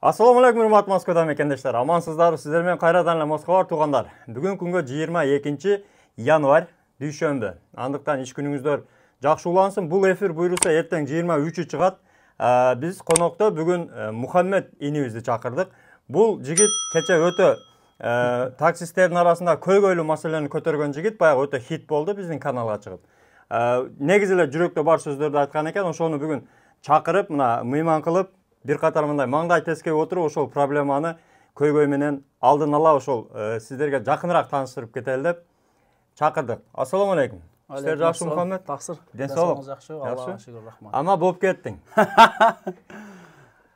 Assalamu alaikum hurmatly Moskvada mekendештер. Амансыздар, сиздер менен кайрадан эле Москва бар туугандар. Бүгүн күнгө 22 январь дүйшөмбү. Андыктан иш күнүңүздөр жакшы улансын. Бул эфир буйруса эртең 23 чыгат. Биз конокто бүгүн Мухаммед инибизди чакырдык. Бул жигит кече өтө таксисттердин арасында көйгөйлүү маселени көтөргөн жигит, баягы өтө хит болду биздин каналга чыгып. Негизи эле жүрөктө бар сөздөрдү айткан экен, ошону бүгүн чакырып, мына мыйман кылып, бир катар мындай маңдай тескеп отуруп, ошол проблеманы көйгөй менен алдын ала ошол сиздерге жакыныраак тааныштырып кетели деп чакырдык. Ассаламу алейкум. Сиздер жакшы Мухаммед? Таксыр. Ден соолук. Жакшы, Аллага шүгүр, рахмат. Ама болуп кеттиң.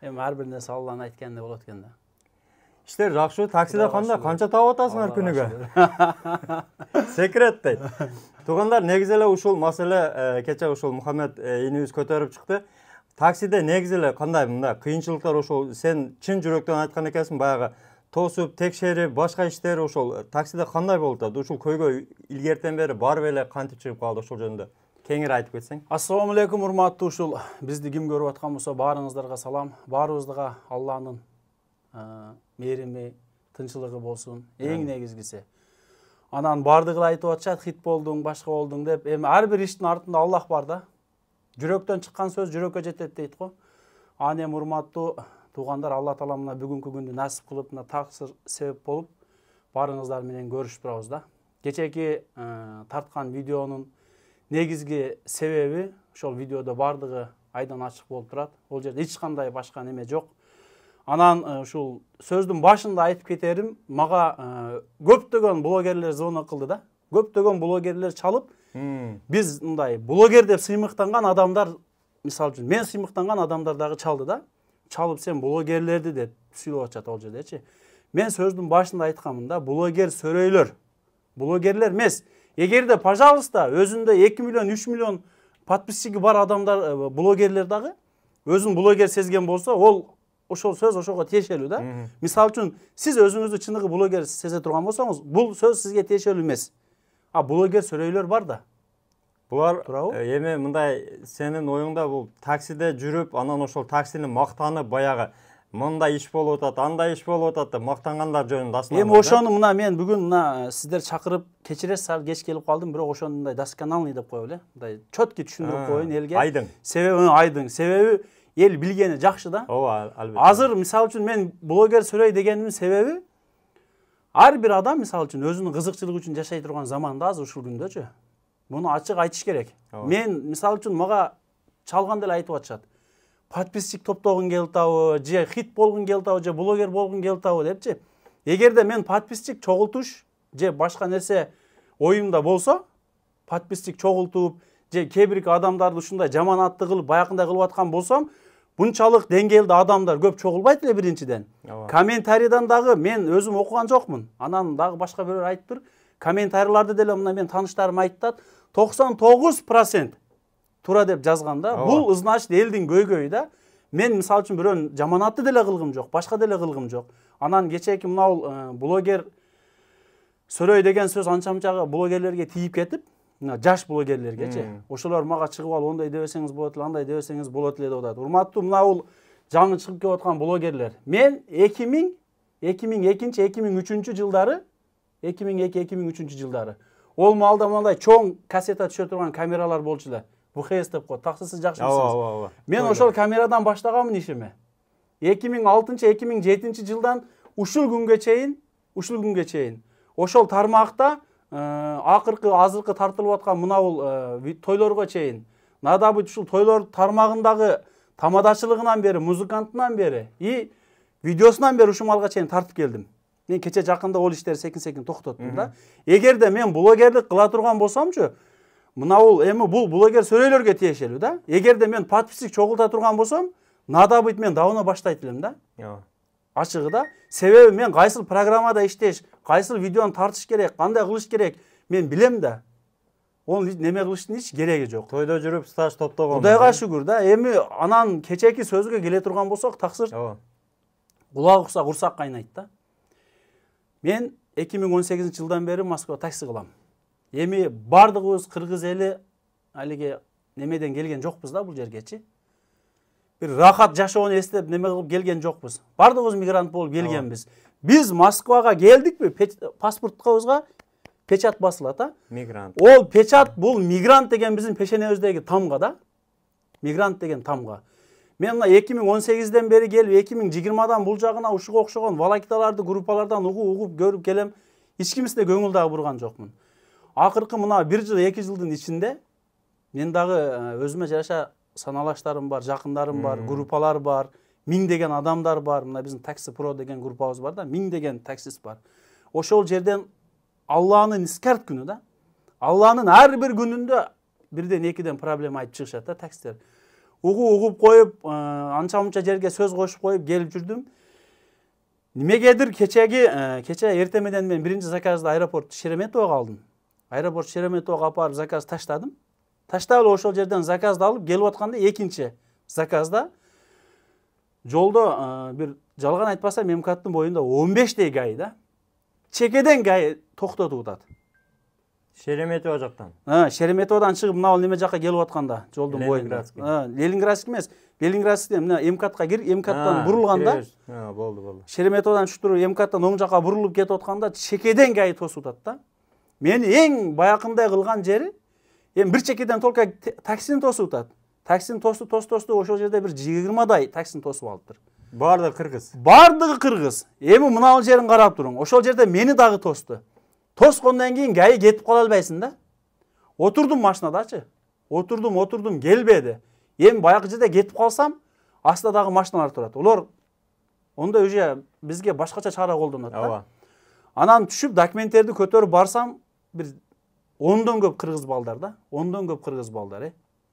Эми ар бир нерсе Алланын айткандай болот экен да. Иштер жакшы, таксиде кандай канча таап атасыңар күнүгө? Секрет дейт. Туугандар, негизи эле ушул маселе кече ушул Мухаммед инибиз көтөрүп чыкты. Таксиде негизи эле кандай мында кыйынчылыктар ошол сен чын жүрөктөн айткан экенсиң, баягы тосуп, текшерип, башка иштер ошол таксиде кандай болуп атат? Ушул көйгөй илгертен бери барып эле кантип чыгып калды ошол жөнүндө кеңири айтып кетсең? Ассаламу алейкум урматтуу ушул бизди ким көрүп аткан болсо баарыңыздарга салам. Баарыбызга Алланын мээрими, тынчылыгы болсун. Эң негизгиси. Анан бардыгы айтып атышат, хит болдуң, башка болдуң деп. Эми ар бир иштин артында Аллах бар да. Жүрөктөн чыккан сөз жүрөккө жетет дейт го. Аны эми урматтуу туугандар, Алла таала мына бүгүнкү күндү насип кылып, мына таксыр себеп болуп, барыңыздар менен көрүшүп турабыз да. Кечеки тарткан видеонун негизги себеби ошол видеодо бардыгы айдан ачык болуп турат. Ол жерде эч кандай башка неме жок. Анан ушул сөздүн башында айтып кетерим, мага көптөгөн блогерлер звонок кылды да. Көптөгөн блогерлер чалып, биз мындай блогер деп сыймыктанган адамдар, мисалы үчүн мен сыймыктанган адамдар дагы чалды да. Чалып сен блогерлерди деп сүйлөп атышат ол жердечи. Мен сөздүн башында айтканмын да, блогер сөрөйлөр. Блогерлер эмес. Эгерде, пожалуйста, өзүндө 2 миллион, 3 миллион подписчиги бар адамдар, блогерлер дагы өзүн блогер сезген болсо, ол ошол сөз ошого тиешелүү да. Мисалы үчүн, сиз өзүңүздү чыныгы блогер сезе турган болсоңуз, бул сөз сизге тиешелүү эмес. А блогер сөрөйлөр бар да. Булар эми мындай сенин оюңда бул таксиде жүрүп, анан ошол таксини мактанып, баягы мындай иш болуп атат, андай иш болуп атат деп мактангандар жөнүндө асман. Эми ошону мына мен бүгүн мына сиздер чакырып, кечиресиз, саат кеч келип калдым, бирок ошону мындай досконалный деп коелу эле. Мындай чөткү түшүндүрүп коеюн элге. Айдың. Себеби айдың. Себеби эл билгени жакшы да. Ооба, албетте. Азыр мисалы үчүн мен блогер сөрөй дегенимдин себеби ар бир адам мисалы үчүн өзүнүн кызыкчылыгы үчүн жашай турган заманда азыр ушул күндөчү. Муну ачык айтыш керек. Мен мисалы үчүн мага чалганда эле айтып атышат. Подписчик топтогун келип атабы, же хит болгун келип атабы, же блогер болгун келип атабы депчи. Эгерде мен подписчик чогултуш же башка нерсе оюмда болсо, подписчик чогултуп, же кээ бир адамдарды ушундай жаманатты кылып, баягындай кылып аткан болсом, бунчалык деңгээлде адамдар көп чогулбайт эле биринчиден. Комментарийдан дагы мен өзүм окуган жокмун. Анан дагы башка бирөө айтыптыр. Комментарийларды деле мына мен тааныштарым айтат, 99% тура деп жазганда, бул значит элдин көйгөйү да. Мен мисалы үчүн бирөөнүн жаманатты деле кылгым жок, башка деле кылгым жок. Анан кечеки мына блогер сөрөй деген сөз анча-мынча блогерлерге тийип кетип, мына жаш блогерлергечи. Ошолор мага чыгып алып, ондай дебесеңиз болот эле, андай дебесеңиз болот эле деп атат. Урматтуу, мына бул жаңы чыгып келип аткан блогерлер. Мен 2002-2003 жылдары 2002-2003 жылдары. Ол маалда мындай чоң кассета түшө турган камералар болчу эле. ВХС деп коет. Таксысыз жакшы билсиңиз. Мен ошол камерадан баштаганмын ишиме. 2006-2007 жылдан ушул күнгө чейин ошол тармакта азыркы тартылып аткан мына бул тойлорго чейин, надабы ушул тойлор тармагындагы тамадачылыгынан бери, музыкантынан бери и видеосунан бери ушул малга чейин тартып келдим. Мен кече жакында ол иштерди секин токтоттум да. Эгерде мен блогерлик кыла турган болсомчу, мына эми бул блогер сөрөйлөргө тиешелүү да. Эгерде мен подписчик чогулта турган болсом, надо быть мен давно баштайт элем да. Ачыгы да. Себеби мен кайсыл программада иштеш, кайсыл видеону тартыш керек, кандай кылыш керек, мен билем да. Оны неме кылыштын эч кереги жок. Тойдо жүрүп стаж топтогон. Кудайга шүгүр да. Эми анан кечеки сөзгө келе турган болсок, таксыр. Кулак укса курсак кайнайт да. Мен 2018 жылдан бери Москва такси кылам. Эми бардыгыбыз кыргыз эли алиге немеден келген жокпуз да бул жергечи. бир рахат жашоону эстеп неме кылып келген жокпуз. Бардыгыбыз мигрант болуп келгенбиз. Биз Москвага келдикпи? Паспортубузга печат басылат, а? Мигрант. Ол печат бул мигрант деген биздин пешенебиздеги тамга да. Мигрант деген тамга. Мен мына 2018-ден бери келип 2020-дан бул жагына ушуга окшогон волокиталарды группалардан угуп көрүп келем. Эч кимисине көңүл дагы бурган жокмун. Акыркы мына 1 жыл 2 жылдын ичинде мен дагы өзүмө жараша саналаштарым бар, жакындарым бар, группалар бар, миңдеген адамдар бар. Мына биздин Taxi Pro деген группабыз бар да, миңдеген таксист бар. Ошол жерден Алланын искарт күнү да. Алланын ар бир күнүндө бирден экиден проблема айтып чыгышат да таксисттер. Угуп коюп, анча-мунча жерге сөз кошуп коюп келип жүрдүм. Немегедир кече эртемеден мен биринчи заказды аэропорт Шереметового алдым. Аэропорт Шереметового апарып заказ таштадым. Таштап ошол жерден заказды алып келип атканда экинчи заказда жолдо бир жалган айтпасам МКаттын боюнда 15 гаи да. Чекеден гаи токтотуп атат. Шереметово жактан. Шереметоводон чыгып мына неме жакка келип атканда жолдун боюнда. Ленинградский эмес. Ленинградскийден мына МКатка кирип, МКаттан бурулганда. Болду. Шереметоводон туруп МКаттан оң жакка бурулуп кетип атканда чекеден гаи тосуп атат да. Мени эң баякындай кылган жери эми бир чекеден только таксини тосуп атат. Таксини тосту ошол жерде бир 20дай таксини тосуп алыптыр. Бардыгы кыргыз. Бардыгы кыргыз. Эми мына жерин карап туруң. Ошол жерде мени дагы тосту. Тоскондон кийин гаи кетип кала албайсың да. Отурдум машинадачы. Отурдум, келбеди. Эми баягы жерде кетип калсам, астында дагы машиналар турат. Олар онда уже бизге башкача чара колдонот да. Анан түшүп документтерди көтөрүп барсам, бир 10дон көп кыргыз балдар да. 10дон көп кыргыз балдар,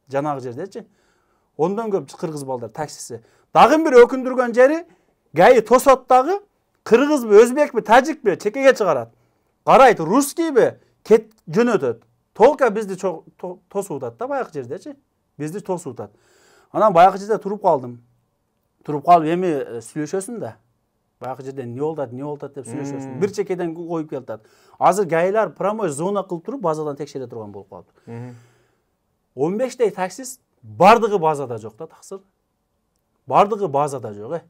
жанагы жердечи. 10дон көп кыргыз балдар таксиси. Дагы бир өкүндүргөн жери гаи тосот дагы кыргызбы, өзбекпи, тажикпи чекеге чыгарат. Карайт, русскийби, кет жөнөтөт. Толка бизди тосуп атат да баягы жердечи. Бизди тосуп атат. Анан баягы жерде туруп калдым. Туруп калып эми сүйлөшөсүң да. Баягы жерде не болду деп сүйлөшөсүң. Бир чекеден коюп келатат. Азыр гаилар промой зона кылып туруп базадан текшере турган болуп калды. 15 таксист бардыгы базада жок да таксыр. Бардыгы базада жок.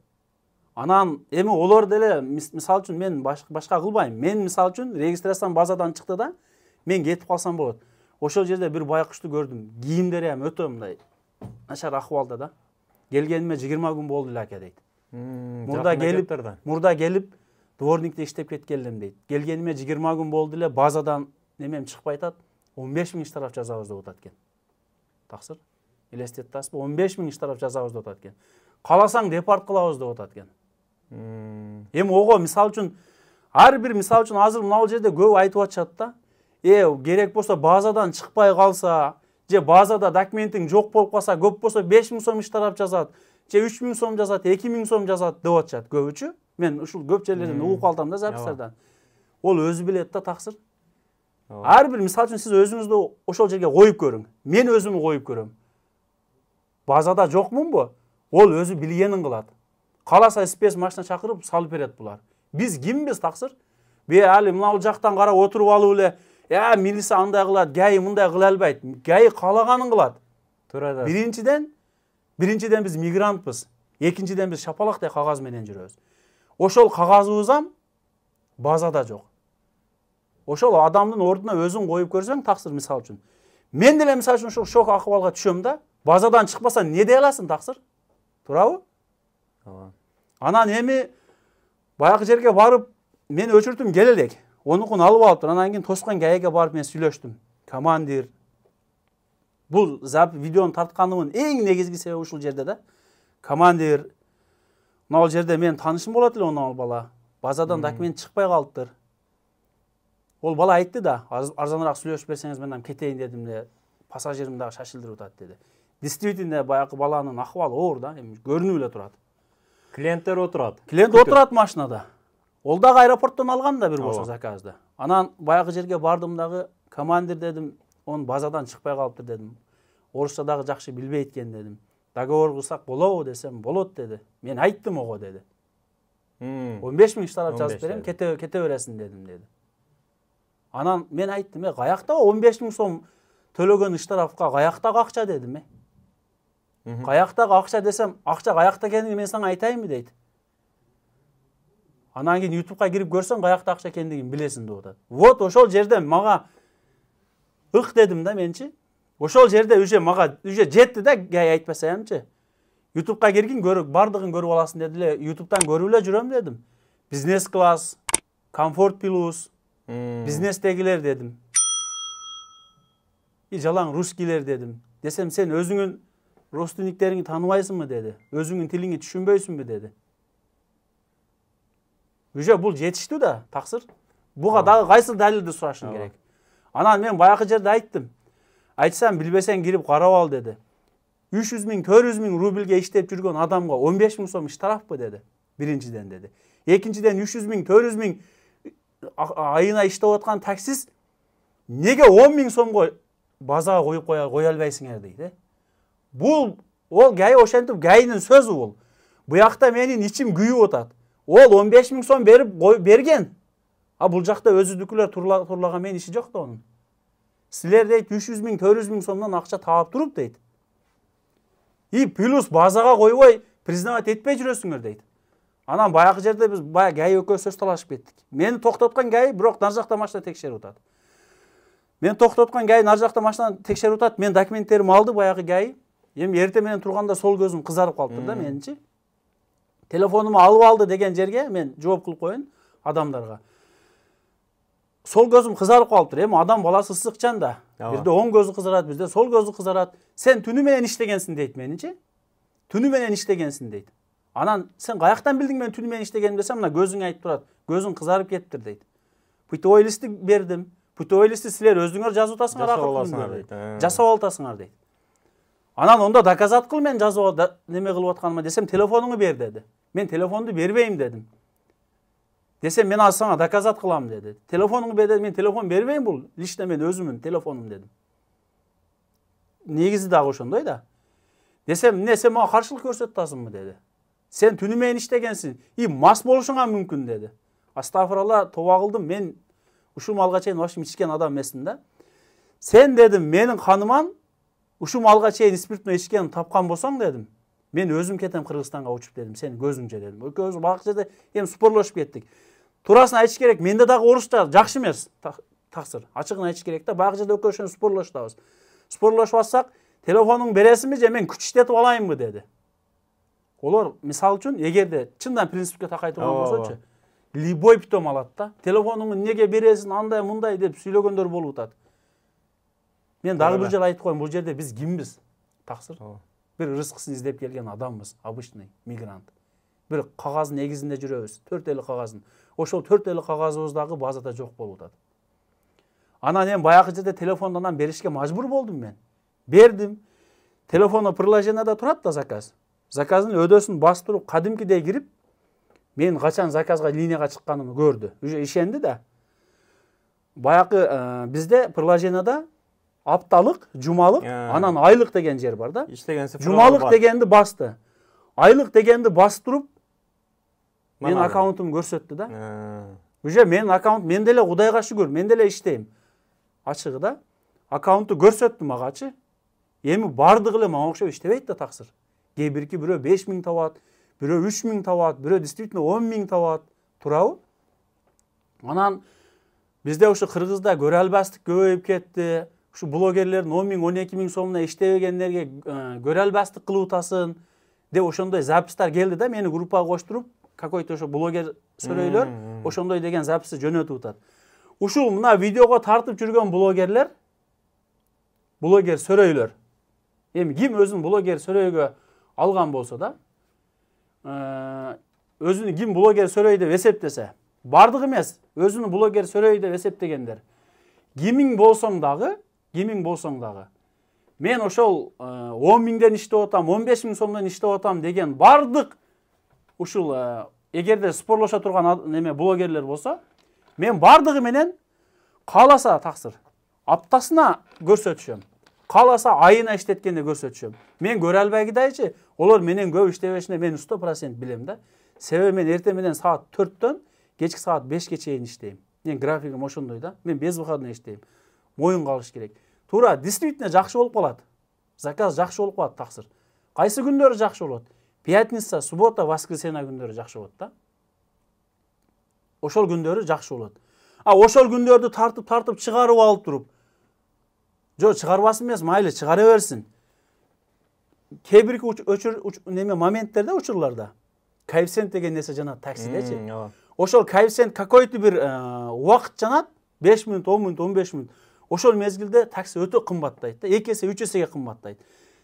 Анан эми олор деле мисал үчүн мен башка кылбайм. Мен мисал үчүн регистрациям базадан чыкты да, мен кетип калсам болот. Ошол жерде бир байкушту көрдүм. Кийимдери ham өтө мындай начар акыбалда да. Келгениме 20 күн болду эле дейт. Мурда келип дворникте иштеп кеткенлем дейт. Келгениме 20 күн болду эле, базадан немем чыкпай атат. 15 000 штраф жазабыз деп атат экен. Таксыр. Элестетип атасызбы? 15 000 штраф жазабыз деп атат экен. Каласаң депорт кылабыз деп атат экен. Эми ого мисал үчүн ар бир мисал үчүн азыр мына жерде көп айтып атышат да. Керек болсо базадан чыкпай калса, же базада документиң жок болуп калса, көп болсо 5 000 сом штраф жазат, же 3 000 сом жазат, 2 000 сом жазат деп атышат көбүчү. Мен ушул көп жерлерден угуп калдым да записьтардан. Ол өзү билет да таксыр. Ар бир мисал үчүн сиз өзүңүздү ошол жерге коюп көрүң. Мен өзүмү коюп көрөм. Базада жокмунбу? Ол өзү билгенин кылат. Каласа спец машина чакырып салып берет булар. Биз кимбиз таксыр? Али мына жактан карап отуруп алып эле, милиция андай кылат, гаи мындай кыла албайт. Гаи калаганын кылат. Туура да. Биринчиден биз мигрантпыз. Экинчиден биз шапалактай кагаз менен жүрөбүз. Ошол кагазыбыз базада жок. Ошол адамдын ордуна өзүң коюп көрсөң таксыр мисал үчүн. Мен деле мисал үчүн ошол шок акыбалга түшөм да. Базадан чыкпаса не дей аласың таксыр? Туурабы? Анан эми баягы жерге барып мен өчүртүм келе элек. Онукун алып алыптыр. Анан кийин тоскон гаиге барып мен сүйлөштүм. Командир. Бул видеону тартканымдын эң негизги себеби ушул жерде да. Командир. Мына жерде мен таанышым болот эле ал бала. Базадан документ чыкпай калыптыр. Ол бала айтты да, арзаныраак сүйлөшүп берсеңиз мен кетейин дедим эле. Пассажирим дагы шашылдырып атат деди. Действительно баягы баланын акыбалы оор да, эми көрүнүп эле турат. Клиенттер отурат. Клиент отурат машинада. Ол дагы аэропорттон алган да бир болсо заказды. Анан баягы жерге бардым дагы, командир дедим, он базадан чыкпай калыптыр дедим. Орусча дагы жакшы билбейт экен дедим. Договор кылсак болобу десем, болот деди. Мен айттым ого деди. 15 000 штраф жазып берем, кете бересиң деди. Анан мен айттым, каякта 15 000 сом төлөгөн штрафка каяктагы акча дедим. Каяктагы акча десем, акча каякта экенин мен сага айтайынбы дейт. Анан кийин YouTube'га кирип көрсөң, каякта акча экендигин билесиң деп атат. Вот ошол жерде мага ык дедим да менчи. Ошол жерде мага жетти да, гай айтпасамчы. YouTube'га киргин, бардыгын көрүп аласың деди эле. YouTube'дан көрүп эле жүрөм дедим. Бизнес класс, комфорт плюс, бизнестегилер дедим. Жалаң русскийлер дедим. Десем, сен өзүңүн родственниктериңди тааныбайсыңбы деди. Өзүңүн тилиңди түшүнбөйсүңбү деди. Бул жетиштүү да, таксыр. Буга дагы кайсы далилди сурашың керек. Анан мен баягы жерде айттым. Айтсам, билбесең кирип карап ал деди. 300 миң, 400 миң рубльге иштеп жүргөн адамга 15 миң сом иш тараппы деди. Биринчиден деди. Экинчиден 300 миң, 400 миң айына иштеп аткан таксист неге 10 миң сомго базага коюп кое албайсыңар дейт. Ол гай ошентип гайдын сөзү бул. Буякта менин ичим күйүп атат. Ол 15 миң сом берген. Бул жакта өзүдүкүлөр турлаган менин иши жок да онун. Силер дейт 300 миң, 400 миң сомдон акча таап туруп дейт. Плюс базага койбой признавать этпей жүрөсүңөр дейт. Анан баягы жерде биз гай экөө сөз талашып кеттик. Мени токтоткон гай бирок нар жакта машина текшерип атат. Мен токтоткон гай нар жакта машина текшерип атат. Мен документтеримди алды баягы гай. Эми эртең менен турганда сол көзүм кызарып калыптыр да менинчи. Телефонумду алып алды деген жерге мен жооп кылып коеюн адамдарга. Сол көзүм кызарып калыптыр. Эми адам баласы ысыкчан да. Бирде оң көзү кызарат, бирде сол көзү кызарат. Сен түнү менен иштегенсиң дейт менинчи. Түнү менен иштегенсиң дейт. Анан сен каяктан билдиң мен түнү менен иштегенимди десем, мына көзүң айтып турат. Көзүң кызарып кеттир дейт. Путевой листти бердим. Путевой листти силер өзүңөр жазып атасыңар, жасап аласыңар дейт. Анан онда доказат кыл мен жазып неме кылып атканыма десем, телефонуңду бер деди. Мен телефонду бербейм дедим. Десем, мен сага доказат кылам деди. Телефонуңду бер деди. Мен телефон бербейм, бул лично мен өзүмүн телефонум дедим. Негизи дагы ошондой да. Десем, эмне сен мага каршылык көрсөтүп атасыңбы деди. Сен түнү менен иштегенсиң, мас болушуңа мүмкүн деди. Астагфиралла, тоба кылдым, мен ушул малга чейин вообще ичкен адам эмесмин да. Сен дедим, менин каныман ушул малга чейин спиртный ичкенин тапкан болсоң дедим, мен өзүм кетем Кыргызстанга учуп дедим, сен көзүңчө дедим. Экөөбүз баягы жерде эми спорлошуп кеттик. Турасын айтыш керек, менде дагы орусча жакшы эмес, таксыр. Ачыгын айтыш керек да, баягы жерде экөөбүз спорлошубуз. Спорлошуп атсак, телефонуңду бересиңби же мен күч иштетип алайынбы деди. Олар мисал үчүн, эгерде чындан принципке такай турган болсочу, любой питом алат да. Телефонуңду неге бересиң, андай мындай деп сүйлөгөндөр болуп атат. Мен дагы бир жолу айтып коеюн, бул жерде биз кимбиз? Таксыр. Бир рызкысын издеп келген адамбыз, обычный мигрант. Бир кагазын негизинде жүрөбүз, 4 эле кагазын. Ошол 4 эле кагазыбыз дагы базада жок болуп атат. Анан эми баягы жерде телефондан беришке мажбур болдум мен. Бердим. Телефондо приложениеде турат да заказ. Заказдын өдөсүн бастырып, кадимкидей кирип, мен качан заказга линияга чыкканымды көрдү. Уже ишенди да. Баягы бизде приложениеде апталык, жумалык, анан айлык деген жер бар да. Жумалык дегенди басты. Айлык дегенди бастырып, мен аккаунтумду көрсөттү да. Уже менин аккаунт, мен деле Кудайга шүгүр, мен деле иштейм. Ачыгы да. Аккаунтту көрсөттү магачы. Эми бардыгы эле мага окшоп иштебейт да таксыр. Кээ бирки бирөө 5 миң табат, бирөө 3 миң табат, бирөө действительно 10 миң табат. Турабы? Анан бизде ушу Кыргызда көрө албастык көбөйүп кетти. Ушу блогерлердин 10 миң, 12 миң сомуна иштебегендерге көрө албастык кылып атасың деп ошондой запистар келди да, мени группага коштуруп, какой-то ошо блогер сөрөйлөр, ошондой деген записти жөнөтүп атат. Ушул мына видеого тартып жүргөн блогерлер, блогер сөрөйлөр. Эми ким өзүн блогер сөрөйгө алган болсо да, өзүнү ким блогер сөрөй деп эсептесе, бардыгы эмес, өзүнү блогер сөрөй деп эсептегендер. Кимиң болсоң дагы, мен ошол 10 миңден иштеп атам, 15 миң сомдон иштеп атам деген бардык ушул эгерде спорлошо турган неме блогерлер болсо, мен бардыгы менен кааласа таксыр аптасына көрсөтүшөм. Кааласа айына иштеткенде көрсөтүшөм. Мен көрө албайгыдайчы, олар менен көп иштебешине мен 100% билем да. Себеби мен эртең менен саат 4төн кечки саат 5ке чейин иштейм. Мен графигим ошондой да. Мен безвыходный иштейм. Моюнга алыш керек. Туура, действительно жакшы болуп калат. Заказ жакшы болуп калат таксыр. Кайсы күндөрү жакшы болот? Пятница, суббота, воскресенье күндөрү жакшы болот да. Ошол күндөрү жакшы болот. Ошол күндөрдү тартып чыгарып алып туруп. Жок, чыгарбасын эмес, майлы чыгара берсин. Кээ бир моменттерде, учурларда коэффициент деген нерсе жанат таксидечи. Ошол коэффициент какой-то бир убакыт жанат, 5 мүнөт, 10 мүнөт, 15 мүнөт. Ошол мезгилде такси өтө кымбаттайт да, 2 эсе, 3 эсеге кымбаттайт.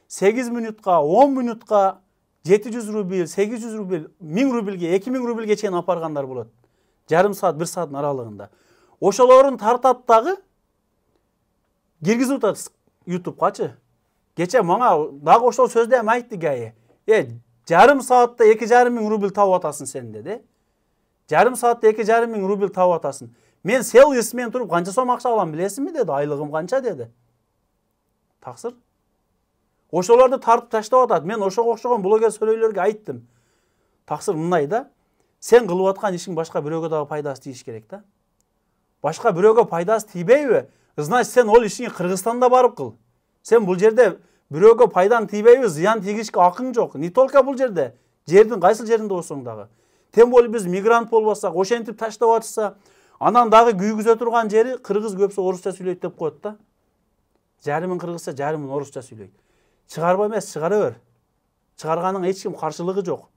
8 мүнөткө, 10 мүнөткө 700 рубль, 800 рубль, 1000 рубльге, 2000 рубльге чейин апаргандар болот. Жарым саат, 1 сааттын аралыгында. Ошолорун тартат дагы киргизип атат YouTube'качы. Кече мага дагы ошол сөздү эми айтты ГАИ. Жарым саатта 2500 рубль табып атасың сен деди. Жарым саатта 2500 рубль табып атасың. Мен селлсмен туруп канча сом акча алам билесизби деди. Айлыгым канча деди. Таксыр. Ошолорду тартып таштап атат. Мен ошого окшогон блогер сөйлөйлөргө айттым. Таксыр мындай да. Сен кылып аткан ишиң башка бирөөгө дагы пайдасы тийиш керек да. Башка бирөөгө пайдасы тийбейби? Значит, сен ол ишиңи Кыргызстанда барып кыл. Сен бул жерде бирөөгө пайдаң тийбейби? Зыян тийгишке акың жок. Не только бул жерде. Жердин кайсыл жеринде болсоң дагы. Тем более биз мигрант болбосок, ошентип таштап атса, анан дагы күйгүзө турган жери кыргыз көпсө орусча сүйлөйт деп коет да. Жарымын кыргызча, жарымын орусча сүйлөйт. Чыгарба эмес, чыгара бер. Чыгарганыңа эч ким каршылыгы жок.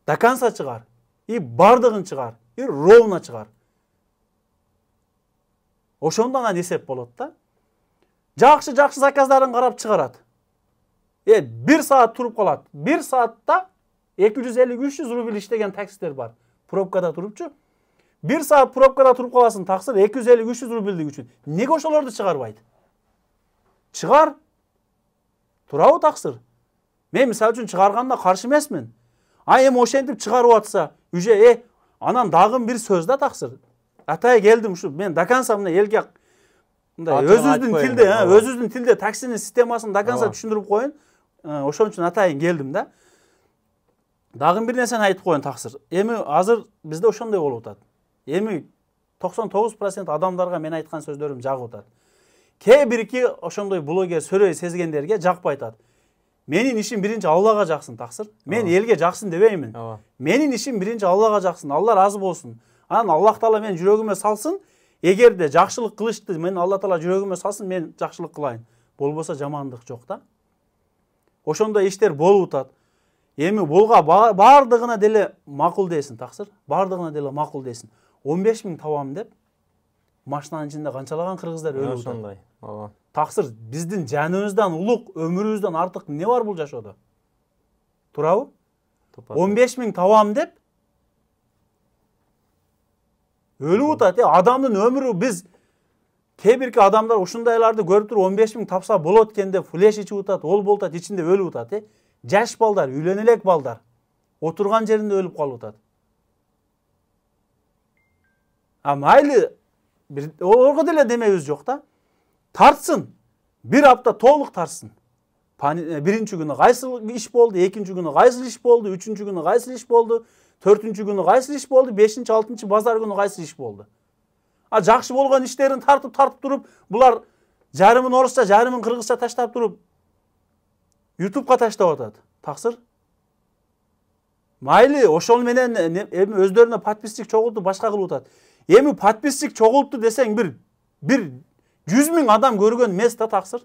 До конца чыгар. И бардыгын чыгар. И ровно чыгар. Ошондо анан эсеп болот да. Жакшы заказдарын карап чыгарат. 1 саат туруп калат. 1 саатта 250-300 рубль иштеген таксилер бар. Пробкада турупчу. 1 саат пробкада туруп каласың, таксыр 250-300 рубльдик үчүн. Неге ошолорду чыгарбайт? Чыгар. Турабы таксыр? Мен мисалы үчүн чыгарганда каршы эмесмин. Эми ошентип чыгарып атса, уже анан дагы бир сөз да таксыр. Атай келдим ушу, мен до конца мына элге мындай өзүбүздүн тилде таксинин системасын до конца түшүндүрүп коеюн. Ошон үчүн атайын келдим да. Дагы бир нерсени айтып коеюн таксыр. Эми азыр бизде ошондой болуп атат. Эми 99% адамдарга мен айткан сөздөрүм жагып атат. Кээ бирки ошондой блогер сөрөй сезгендерге жакпай атат. Менин ишим биринчи Аллага жаксын таксыр. Мен элге жаксын дебеймин. Менин ишим биринчи Аллага жаксын. Алла разы болсун. Анан Аллах Таала мен жүрөгүмө салсын. Эгерде жакшылык кылышты, мен Алла Таала жүрөгүмө салсын, мен жакшылык кылайын. Болбосо жамандык жок да. Ошондой иштер болуп атат. Эми булга бардыгына деле макул десин таксыр. Бардыгына деле макул десин. 15 000 табам деп машинанын ичинде канчалаган кыргыздар өлүп атат. Ошондой. Таксыр, биздин жаныбыздан улук, өмүрүбүздөн артык эмне бар бул жашоодо? Турабы? 15 000 табам деп өлүп атат. Адамдын өмүрү, биз кээ бирки адамдар ушундайларды көрүп туруп 15 000 тапса болот экен деп флеш ичип атат, ол болуп атат, ичинде өлүп атат. Жаш балдар, үйлөнө элек балдар отурган жеринде өлүп калып атат. Майлы, орго деле демебиз жок да. Тартсын. 1 апта толук тартсын. Биринчи күнү кайсыл иш болду, экинчи күнү кайсыл иш болду, үчүнчү күнү кайсыл иш болду, төртүнчү күнү кайсыл иш болду, бешинчи, алтынчы базар күнү кайсыл иш болду. Жакшы болгон иштерин тартып туруп, булар жарымын орусча, жарымын кыргызча таштап туруп YouTube'га таштап атат. Таксыр. Майлы, ошол менен эми өздөрүнө подписчик чогултуп башка кылып атат. Эми подписчик чогулту десең бир 100 000 адам көргөн эмес да таксыр.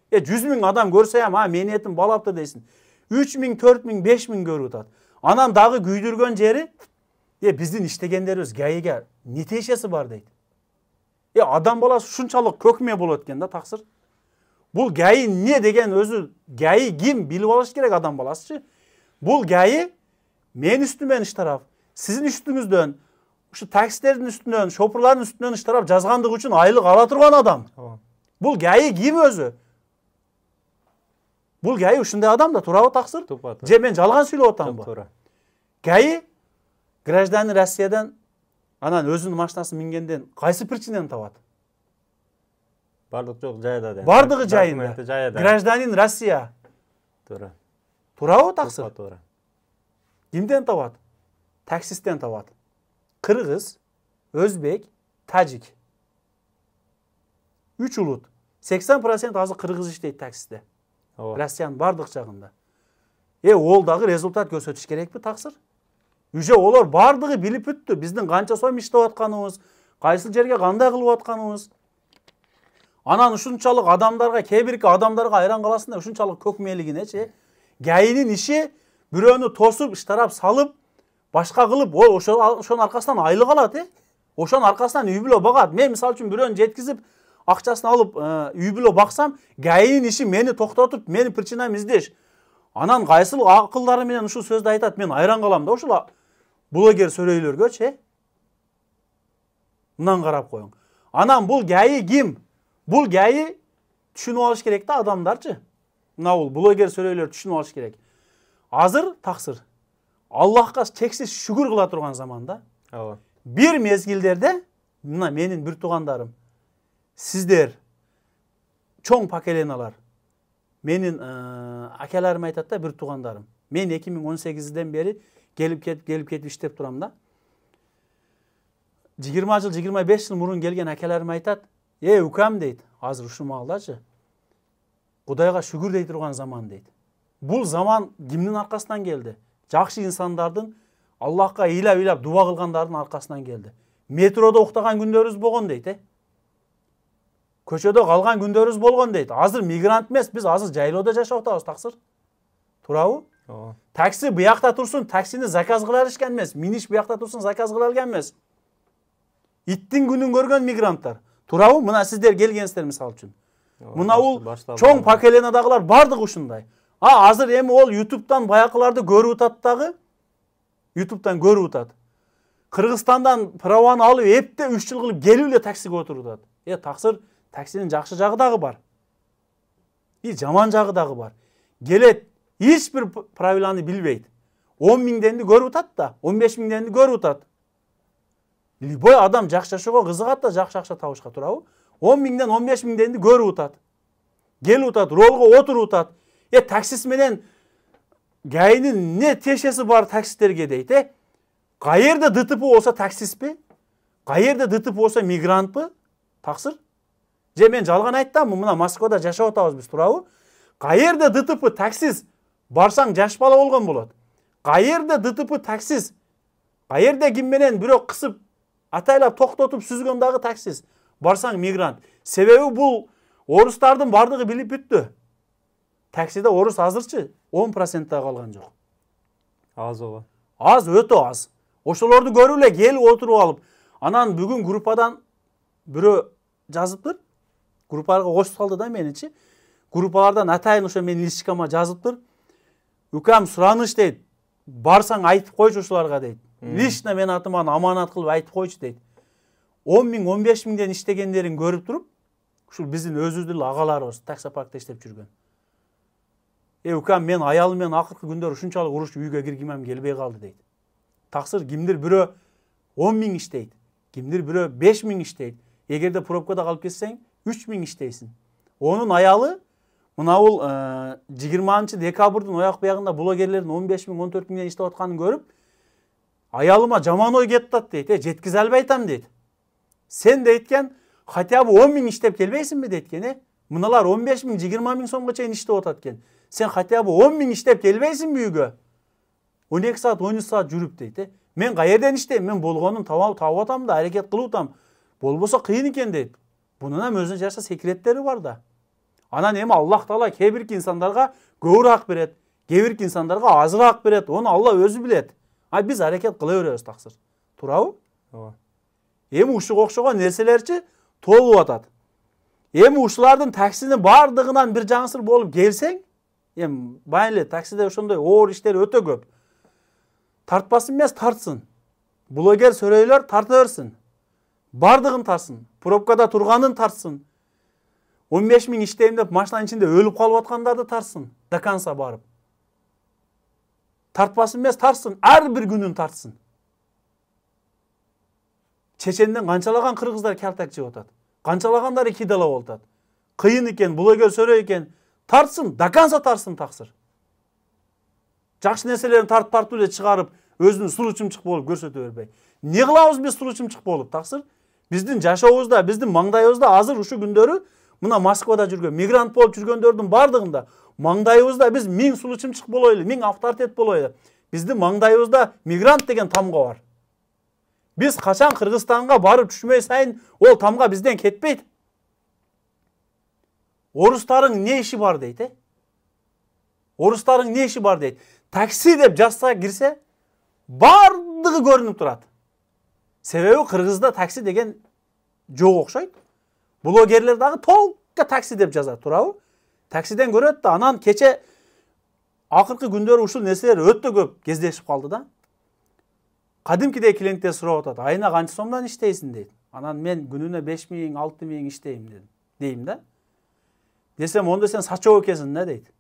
100 000 адам көрсө эми менин этим балапты дейсин. 3 000, 4 000, 5 000 көрүп атат. Анан дагы күйдүргөн жери биздин иштегендерибиз ГАИге не тиешеси бар дейт. Адам баласы ушунчалык көкме болот экен да таксыр. Бул ГАИ не деген өзү, ГАИ ким билип алыш керек адам баласычы. Бул ГАИ мен үстүмөн иш тарап, сиздин үстүңүздөн, ушу таксилердин үстүнөн, шопурлардын үстүнөн иш тарап жазгандыгы үчүн айлык ала турган адам. Бул ГАИ ким өзү? Бул ГАИ ушундай адам да, турабы таксыр? Же мен жалган сүйлөп атамбы? ГАИ гражданин Россиядан анан өзүнүн машинасын мингенден кайсы причинени табат? Бардык жок жайда деп. Бардыгы жайында. Гражданин Россия. Турабы таксыр? Туура. Кимден табат? Таксисттен табат. Кыргыз, өзбек, тажик. 3 улут. 80% азы кыргыз иштейт таксисте. Россиянын бардык жагында. Ол дагы результат көрсөтүш керекпи таксыр? Уже олар бардыгы билип бүттү. Биздин канча сом иштеп атканыбыз, кайсыл жерге кандай кылып атканыбыз. Анан ушунчалык адамдарга, кээ бирки адамдарга айран каласың да, ушунчалык көкмелигинечи. Гайнин иши бирөөнү тосуп, иштарап салып, башка кылып, ол ошонун аркасынан айлык алат, ошонун аркасынан үй бүлө багат. Мен мисалы үчүн бирөөнү жеткизип, акчасын алып, үй бүлө баксам, гайнин иши мени токтотуп, мени причинам издеш. Анан кайсыл акылдары менен ушул сөздү айтат, мен айран калам да ушул блогер сөрөйлөргөчү. Мындан карап коюң. Анан бул гайы ким? Бул гайы түшүнүп алыш керек да адамдарчы. Мына бул блогер сөрөйлөр түшүнүп алыш керек. Азыр таксыр Аллахка чексиз шүгүр кыла турган заманда. Бир мезгилдерде мына менин бир туугандарым, сиздер чоң поколениялар, менин акаларым айтат да, бир туугандарым. Мен 2018-ден бери келип кетип иштеп турам да. 20 жыл, 25 жыл мурун келген акаларым айтат, укам дейт, азыр ушул маалдачы Кудайга шүгүр дей турган заман дейт. Бул заман кимдин аркасынан келди? Жакшы инсандардын, Аллахка ыйлап дуба кылгандардын аркасынан келди. Метродо уктаган күндөрүбүз болгон дейт, Көчөдө калган күндөрүбүз болгон дейт. Азыр мигрант эмес, биз азыр жайлоодо жашап атабыз, таксыр. Туурабы? Такси буякта турсун, таксини заказ кыла алышкан эмес. Миниш буякта турсун, заказ кыла алган эмес. Иттин күнүн көргөн мигранттар. Туурабы? Мына сиздер келгенсиздер мисалы үчүн. Мына бул чоң поколениядагылар бардык ушундай. Азыр эми ол YouTube'дан баякыларды көрүп атат дагы. YouTube'дан көрүп атат. Кыргызстандан праваны алып, эпте 3 жыл кылып келип эле таксиге отуруп атат. Таксыр, таксинин жакшы жагы дагы бар. Жаман жагы дагы бар. Келет, эч бир правиланы билбейт. 10 миңденди көрүп атат да, 15 миңденди көрүп атат. Любой адам жакшы жашоого кызыгат да, жакшы акча табышка, туурабы? 10 миңден 15 миңденди көрүп атат. Келип атат, ролго отуруп атат. Таксист менен гайнин не тешеси бар таксисттерге дейт, Каерде ДТП болсо таксистпи? Каерде ДТП болсо мигрантпы? Таксыр? Же мен жалган айттамбы? Мына Москвада жашап атабыз биз, туурабы? Каерде ДТП таксист барсаң жаш бала болгон болот. Каерде ДТП таксист? Каерде ким менен бирөө кысып, атайлап токтотуп сүзгөн дагы таксист? Барсаң мигрант. Себеби бул орустардын бардыгы билип бүттү. Таксиде орус азырчы 10% калган жок. Аз ооба. Аз, өтө аз. Ошолорду көрүп эле келип отуруп алып, анан бүгүн группадан бирөө жазыптыр. Группаларга кошуп салды да меничи. Группалардан атайын ошо менин личкама жазыптыр. Укам сураныч дейт. Барсаң айтып койчу ушуларга дейт. Лично мен атыман аманат кылып айтып койчу дейт. 10 миң, 15 миңден иштегендерин көрүп туруп, ушул биздин өзүбүздүн агаларыбыз таксопаркта иштеп жүргөн. Укам, мен аялым менен акыркы күндөр ушунчалык уруш үйгө киргимем келбей калды дейт. Таксыр, кимдир бирөө 10 миң иштейт, кимдир бирөө 5 миң иштейт. Эгерде пробкада калып кетсең, 3 миң иштейсиң. Онун аялы мына бул 20 декабрдын ояк буягында блогерлердин 15 миң, 14 миңден иштеп атканын көрүп, аялыма жаман ой кетип атат дейт, жеткизе албай атам дейт. Сен дейткен, хотя бы 10 миң иштеп келбейсиңби дейткен, мыналар 15 миң, 20 миң сомго чейин иштеп атат экен. Сен хотя бы 10 миң иштеп келбейсиңби үйгө? 12 саат, 13 саат жүрүп дейт. Мен каерден иштейм, мен болгонун таап атам да, аракет кылып атам. Болбосо кыйын экен дейт. Бунун эми өзүнүн жаша секреттери бар да. Анан эми Аллах Таала кээ бирки инсандарга көбүрөөк берет, кээ бирки инсандарга азыраак берет. Ону Алла өзү билет. Биз аракет кыла беребиз, таксыр. Туурабы? Ооба. Эми ушуга окшогон нерселерчи толуп атат. Эми ушулардын таксинин бардыгынан бир жаңсыр болуп келсең, эми байли таксиде ошондой оор иштер өтө көп. Тартпасын эмес, тартсын. Блогер сөрөйлөр тарта берсин. Бардыгын тарсын. Пробкада турганын тарсын. 15 миң иштейм деп машинанын ичинде өлүп калып аткандарды тарсын. До конца барып. Тартпасын эмес, тарсын. Ар бир күнүн тартсын. Чеченден канчалаган кыргыздар калтак жеп атат. Канчалагандары кидала болуп атат. Кыйын экен, блогер сөрөй экен. Тартсын, до конца тарсын, таксыр. Жакшы нерселерин тартып эле чыгарып, өзүнүн сулуу чымчык болуп көрсөтө бербей. Не кылабыз биз сулуу чымчык болуп, таксыр? Биздин жашообузда, биздин маңдайыбызда азыр ушу күндөрү мына Москвада жүргөн, мигрант болуп жүргөндөрдүн бардыгында маңдайыбызда біз 1000 сулуу чымчык болойлу, 1000 авторитет болойлу. Биздин маңдайыбызда мигрант деген тамга бар. Biz kaçan Kırgızistan'a barıp düşmey sayın ol tamga bizden ketpeydi. Orusların ne işi var deydi. Orusların ne işi var deydi. Taksi dep жазса girse bardығы görünüp durат. Sebebi Kırgızda taksi degen жоқ окшойт. Блогерлер дагы толкка taksi dep жазат турабы. Taksiden көрөт да анан кече акыркы күндөрү ушул нерселер өтө көп кездешип калды да. Кадимкидей клиенттер сурап атат. Айына канча сомдон иштейсиң дейт. Анан мен күнүнө 5000, 6000 иштейм дедим. Дейм да. Десем, онда сен сачок экенсиң да дейт.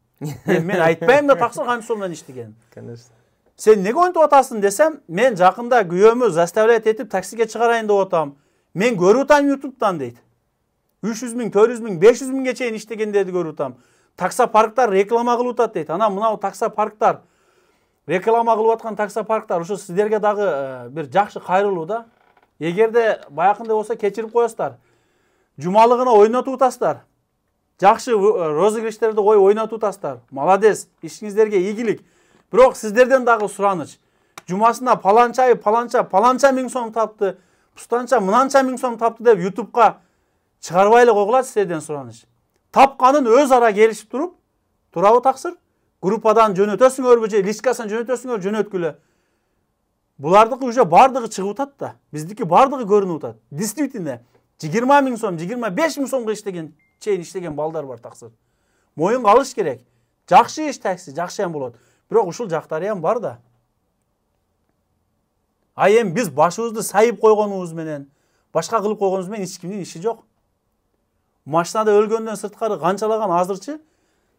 Мен айтпайм да таксыр канча сомдон иштегенин. Конечно. Сен неге онтип атасың десем, мен жакында күйөөмү заставлять этип таксиге чыгарайын деп атам. Мен көрүп атам YouTube'дан дейт. 300 000, 400 000, 500 000ге чейин иштегендерди көрүп атам. Таксопарктар реклама кылып атат дейт. Анан мынау таксопарктар реклама кылып аткан таксопарктар ушу сиздерге дагы бир жакшы кайрылуу да. Эгерде баякындай болсо кечирип коесуздар. Жумалыгына ойнотуп атасыздар. Жакшы розыгрыштерди коюп ойнотуп атасыздар. Молодец, ишиңиздерге ийгилик. Бирок сиздерден дагы сураныч. Жумасына паланча 1000 сом тапты, пустанча мынанча 1000 сом тапты деп YouTube'га чыгарбай эле койгула сиздерден сураныч. Тапканын өз ара келишип туруп, турабы таксыр? Группадан жөнөтөсүңөр же личкасын жөнөтөсүңөр жөнөткүлө. Булардыкы уже бардыгы чыгып атат да. Биздики бардыгы көрүнүп атат. Действительно 20 000 сом, 25 000 сомго иштеген, чейин иштеген балдар бар таксыр. Моюнга алыш керек. Жакшы иш такси, жакшы эм болот. Бирок ушул жактары эм бар да. А эми биз башыбызды сайып койгонубуз менен, башка кылып койгонубуз менен эч кимдин иши жок. Машинада өлгөндөн сырткары канчалаган азырчы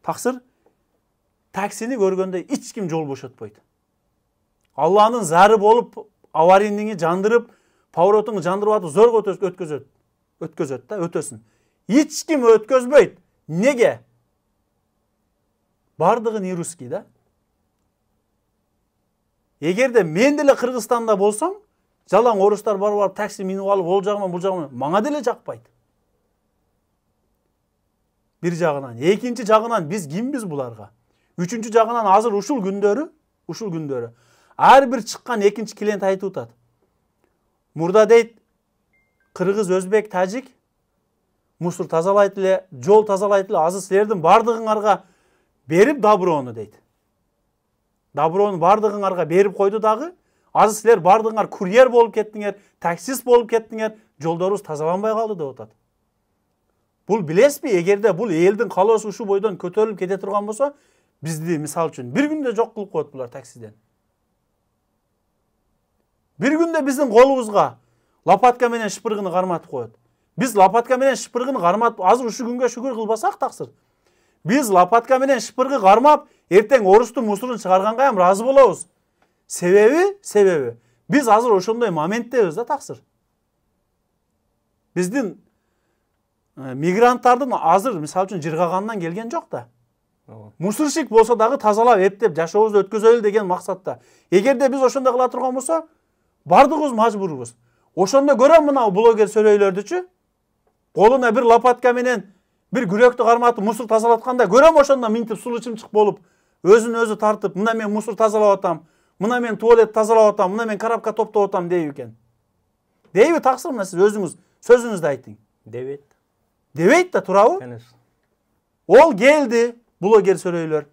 таксыр таксини көргөндө эч ким жол бошотпойт. Алланын зары болуп, аварийниңи жандырып, поворотуңу жандырып атып зорго өткөзөт да, өтөсүн. Эч ким өткөзбөйт. Неге? Бардыгы нирусский да. Эгерде мен деле Кыргызстанда болсом, жалаң орустар барып такси минип алып, ол жагынан бул жагынан мага деле жакпайт. Бир жагынан, экинчи жагынан биз кимбиз буларга? Үчүнчү жагынан азыр ушул күндөрү ар бир чыккан экинчи клиент айтып атат. Мурда дейт, кыргыз, өзбек, тажик мусор тазалайт эле, жол тазалайт эле, азыр силердин бардыгыңарга берип доброну дейт. Доброну бардыгыңарга берип койду дагы, азыр силер бардыгыңар курьер болуп кеттиңер, таксист болуп кеттиңер, жолдорубуз тазаланбай калды деп атат. Бул билесизби, эгерде бул элдин калоосу ушу бойдон көтөрүлүп кете турган болсо, бизди мисал үчүн бир күндө жок кылып коет булар таксиден. Бир күндө биздин колубузга лопатка менен шыпыргыны карматып коет. Биз лопатка менен шыпыргыны карматып, азыр ушу күнгө шүгүр кылбасак таксыр. Биз лопатка менен шыпыргы кармап, эртең орустун мусорун чыгарганга ham разы болобуз. Себеби биз азыр ошондой моменттебиз да таксыр. Биздин мигранттардын азыр мисалы үчүн жыргагандан келген жок да. Мусорщик болсо дагы тазалап, эптеп жашообузду өткөзөлү деген максатта. Эгерде биз ошондой кыла турган болсо, бардыгыбыз мажбурбуз. Ошондо көрөм мына блогер сөйлөйлөрдүчү. Колуна бир лопатка менен бир күрөктү карматып мусор тазалатканда көрөм ошондо минтип сулуу чымчык болуп, өзүн өзү тартып, мына мен мусор тазалап атам, мына мен туалет тазалап атам, мына мен коробка топтоп атам дейби экен. Дейби таксыр, мына сиз өзүңүз сөзүңүздү айтың. Дебейт да, турабы? Конечно. Ол келди, блогер сөйлөйлөр.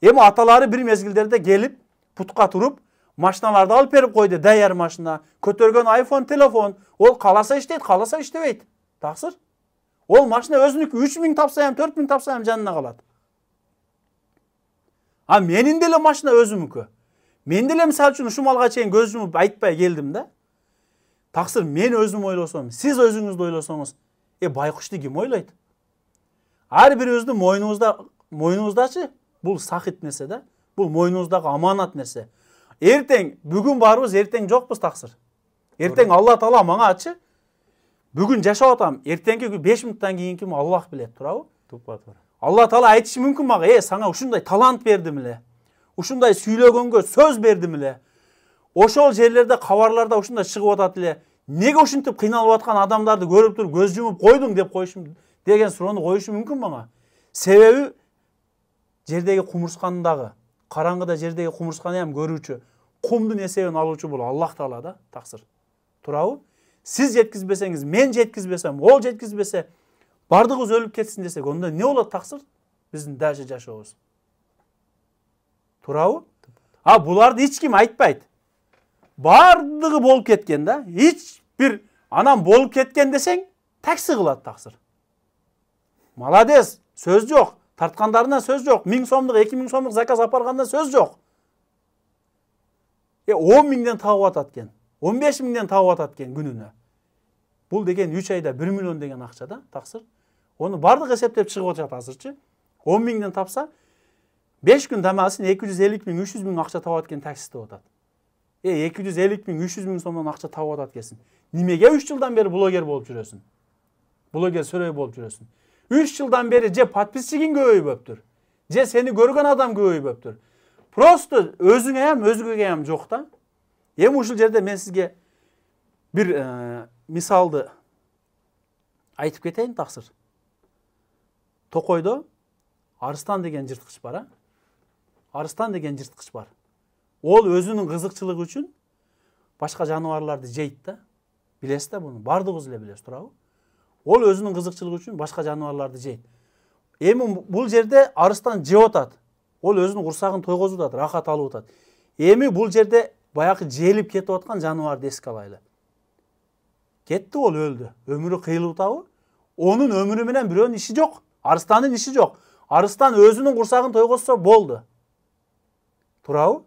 Эми аталары бир мезгилдерде келип, путка туруп, машиналарды алып берип койду, даяр машина, көтөргөн iPhone телефон, ол каласа иштейт, каласа иштебейт. Таксыр? Ол машина өзүнүкү 3000 тапса ham, 4000 тапса ham жанына калат. А менин деле машина өзүмүкү. Мен деле мисалы үчүн ушу малга чейин көз жумуп айтпай келдим да. Таксыр мен өзүм ойлосом, сиз өзүңүздү ойлосоңуз, байкушту ким ойлойт? Ар бирибиздин мойнубуздачы, бул сахит нерсе да. Бул мойнубуздагы аманат нерсе. Эртең бүгүн барбыз, эртең жокпуз таксыр. Эртең Алла Таала мага ачы. Бүгүн жашап атам, эртеңки 5 мүнөттөн кийинки Аллах билет, турабы? Алла Таала айтышы мүмкүн мага, сага ушундай талант бердим эле. Ушундай сүйлөгөнгө сөз бердим эле. Ошол жерлерде кабарларда ушундай чыгып атат эле. Неге ушинтип кыйналып аткан адамдарды көрүп туруп көз жумуп койдуң деп коюшум деген суроону коюшу мүмкүн мага. Себеби жердеги кумурскандагы, караңгыда жердеги кумурсканы ham көрүүчү, кумдун эсебин алуучу бул Аллах Таала да, таксыр. Туурабы? Сиз жеткизбесеңиз, мен жеткизбесем, ол жеткизбесе, бардыгыбыз өлүп кетсин десек, онда не болот таксыр? Биздин дальше жашообуз. Туурабы? А буларды эч ким айтпайт. Бардыгы болуп кеткен да. Эч бир анан болуп кеткен десең, таксы кылат таксыр. Молодец, сөз жок. Тарткандарына сөз жок. 1000 сомдук, 2000 сомдук заказ апарганда сөз жок. 10 миңден табып атат экен. 15 миңден табып атат экен күнүнө. Бул деген 3 айда 1 миллион деген акча да, таксыр. Оны бардык эсептеп чыгып атат азырчы. 10 миңден тапса, 5 күн тамасын 250 миң, 300 миң акча табат экен таксист деп атат. 250 миң, 300 миң сомдон акча табып атат экенсиң. Немеге 3 жылдан бери блогер болуп жүрөсүң? Блогер сөрөй болуп жүрөсүң. 3 жылдан бери же подписчигиң көбөйбөптүр, же сени көргөн адам көбөйбөптүр. Просто өзүңө ham, өзгөгө ham жок да. Эми ушул жерде мен сизге бир мисалды айтып кетейин таксыр. Токойдо арыстан деген жырткыч бар, а? Арыстан деген жырткыч бар. Ол өзүнүн кызыкчылыгы үчүн башка жаныбарларды жейт да. Билесиз да буну? Бардыгыбыз эле билебиз, туурабы? Ол өзүнүн кызыкчылыгы үчүн башка жаныбарларды жейт. Эми бул жерде арыстан жеп атат. Ол өзүнүн курсагын тойгозуп атат, рахат алып атат. Эми бул жерде баягы желип кетип аткан жаныбарды эске алайлы. Кетти, ол өлдү. Өмүрү кыйылып атабы? Онун өмүрү менен бирөөнүн иши жок. Арыстандын иши жок. Арыстан өзүнүн курсагын тойгозсо болду. Туурабы?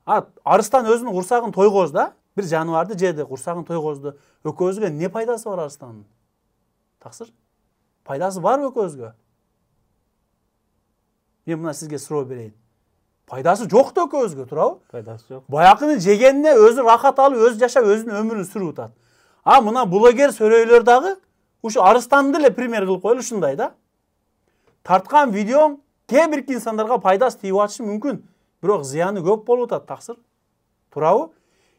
Арыстан өзүнүн курсагын тойгозду да, бир жаныбарды жеди, курсагын тойгозду. Экөөбүзгө не пайдасы бар арыстандын? Таксыр? Пайдасы бар экөөбүзгө? Мен мына сизге суроо берейин. Пайдасы жок да экөөбүзгө, туурабы? Пайдасы жок. Баякыны жегенине өзү рахат алып, өзү жашап, өзүнүн өмүрүн сүрүп атат. А мына блогер сөрөйлөр дагы ушу арыстанды эле пример кылып коелу, ушундай да. Тарткан видеоң кээ бир инсандарга пайдасы тийип атышы мүмкүн, бирок зыяны көп болуп атат, таксыр. Туурабы?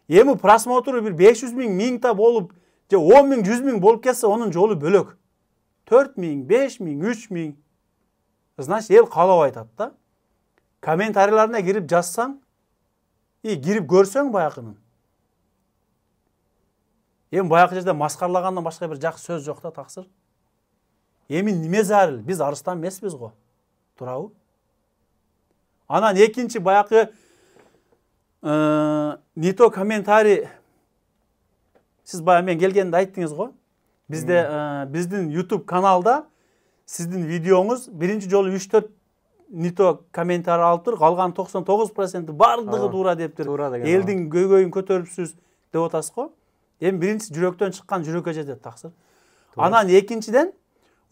Эми просмотру бир 500 миң, 1000та болуп, же 10 миң, 100 миң болуп кетсе, онун жолу бөлөк. 4 миң, 5 миң, 3 миң. Значит, эл каалап айтат да. Комментарийларына кирип жазсаң, кирип көрсөң баякынын. Эми баякы жерде маскарлагандан башка бир жакшы сөз жок да, таксыр. Эми неме зарыл? Биз арыстан эмеспиз го. Туурабы? Анан экинчи баякы не то комментарий, сиз баягы мен келгенде айттыңыз го. Бизде биздин YouTube каналда сиздин видеоңуз биринчи жолу 3-4 не то комментарий алыптыр, калган 99% бардыгы туура дептир. Элдин көйгөйүн көтөрүпсүз деп атасыз го. Эми биринчи жүрөктөн чыккан жүрөккө жетет, таксыр. Анан экинчиден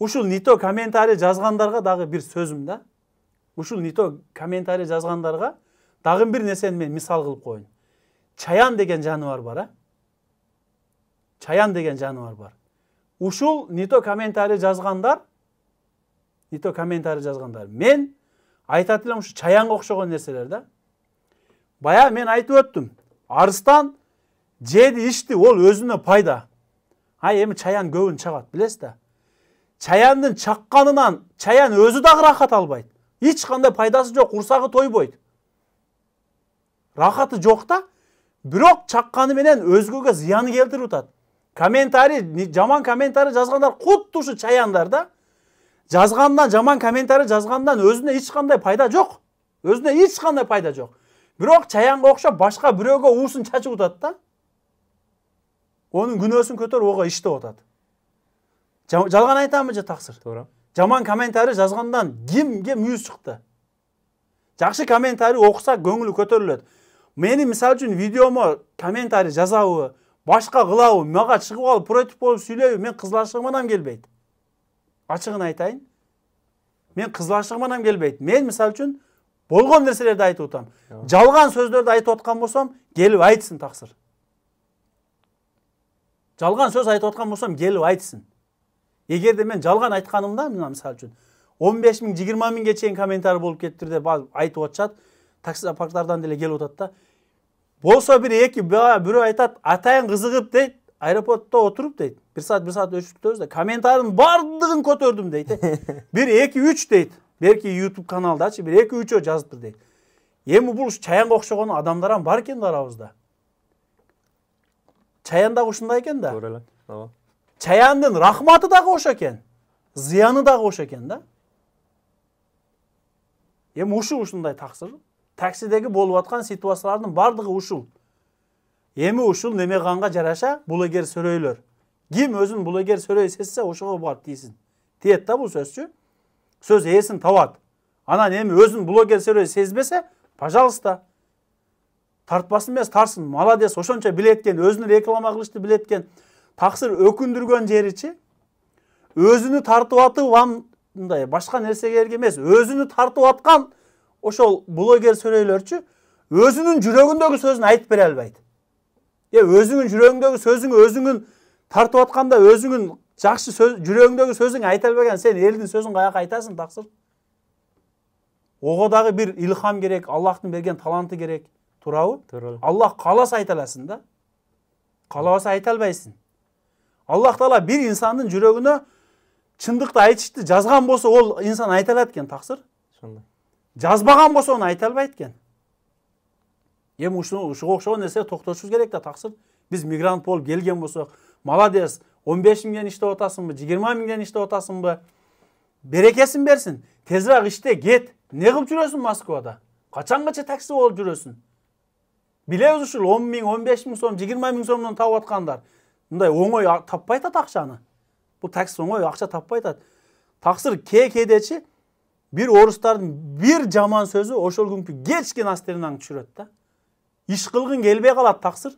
ушул не то комментарий жазгандарга дагы бир сөзүм да. Ушул не то комментарий жазгандарга дагы бир нерсени мен мисал кылып коеюн. Чаян деген жаныбар бар, а? Чаян деген жаныбар бар. Ушул не то комментарий жазгандар, мен айтат элем ушу чаянга окшогон нерселер да. Бая мен айтып өттүм. Арыстан жеди ичти, ол өзүнө пайда. Эми чаян көбүн чагат, билесиз да. Чаяндын чакканынан чаян өзү дагы рахат албайт. Эч кандай пайдасы жок, курсагы тойбойт. Рахаты жок да, бирок чакканы менен өзгөгө зыяны келтирип атат. Комментарий, жаман комментарий жазгандар кудду ушу чаяндар да. Жазгандан, жаман комментарий жазгандан өзүнө эч кандай пайда жок. Өзүнө эч кандай пайда жок. Бирок чаянга окшоп башка бирөөгө уусун чачып атат да. Онун күнөөсүн көтөрүп ого иштеп атат. Жалган айтамбы же таксыр? Туура. Жаман комментарий жазгандан кимге мүйүз чыкты? Жакшы комментарий окуса көңүлү көтөрүлөт. Мени мисалы үчүн видеомо комментарий жазабы, башка кылабы, мага чыгып алып против болуп сүйлөйбү, мен кызылаштыгыман келбейт. Ачыгын айтайын. Мен кызылаштыгыман келбейт. Мен мисалы үчүн болгон нерселерди айтып атам. Жалган сөздөрдү айтып аткан болсом, келип айтсын, таксыр. Жалган сөз айтып аткан болсом, келип айтсын. Эгерде мен жалган айтканымда, мисалы үчүн 15 миң, 20 миңге чейин комментарий болуп кетиптир деп айтып атышат. Такси парктардан деле келип атат да. Болсо бир эки бирөө айтат, атайын кызыгып дейт, аэропортто отуруп дейт. 1 саат өчүп күтөбүз да. Комментарийдин бардыгын көтөрдүм дейт. 1, 2, 3 дейт. Берки YouTube каналдачы бир 2-3 жазыптыр дейт. Эми бул чаянга окшогон адамдар бар экен да арабызда. Чаян дагы ушундай экен да. Туура эле. Ооба. Чаяндын рахматы дагы ошо экен. Зыяны дагы ошо экен да. Эми ушундай таксыр. Таксидеги болуп аткан ситуациялардын бардыгы ушул. Эми ушул неме кылганга жараша блогер сөрөйлөр. Ким өзүн блогер сөрөй сезсе ошого барып тийсин. Тиет да бул сөзчү. Сөз ээсин табат. Анан эми өзүн блогер сөрөй сезбесе, пожалуйста. Тартпасын эмес, тарсын. Молодец, ошончо билеткен, өзүнү реклама кылышты билеткен. Таксыр өкүндүргөн жеричи өзүнү тартып атып андай башка нерсеге эмес, өзүнү тартып аткан ошол блогер сөрөйлөрчү өзүнүн жүрөгүндөгү сөзүн айтып бере албайт. Өзүңүн жүрөгүндөгү сөзүңү өзүңүн тартып атканда өзүңүн жакшы сөз жүрөгүндөгү сөзүңү айта албаган сен элдин сөзүн каяка айтасың таксыр? Ого дагы бир илхам керек, Аллахтын берген таланты керек, туурабы? Аллах кааласа айта аласың да. Каалабаса айта албайсың. Аллах Таала бир инсандын жүрөгүнө чындыкты айтышты жазган болсо, ол инсан айта алат экен таксыр. Ошондой. Жазбаган болсо аны айта албайт экен. Эми ушуга окшогон нерсе токтотушубуз керек да таксыр. Биз мигрант болуп келген болсок, молодец, 15 миңден иштеп атасыңбы, 20 миңден иштеп атасыңбы? Берекесин берсин. Тезирээк иште кет. Не кылып жүрөсүң Москвада? Качангаcha такси болуп жүрөсүң? Билебиз ушул 10 миң, 15 миң сом, 20 миң сомдон табып аткандар. Мындай оңой таппай атат акчаны. Бул такси оңой акча таппай атат. Таксыр кедечи бир орустардын бир жаман сөзү ошол күнкү кечке настеринен түшүрөт да. Иш кылгын келбей калат таксыр.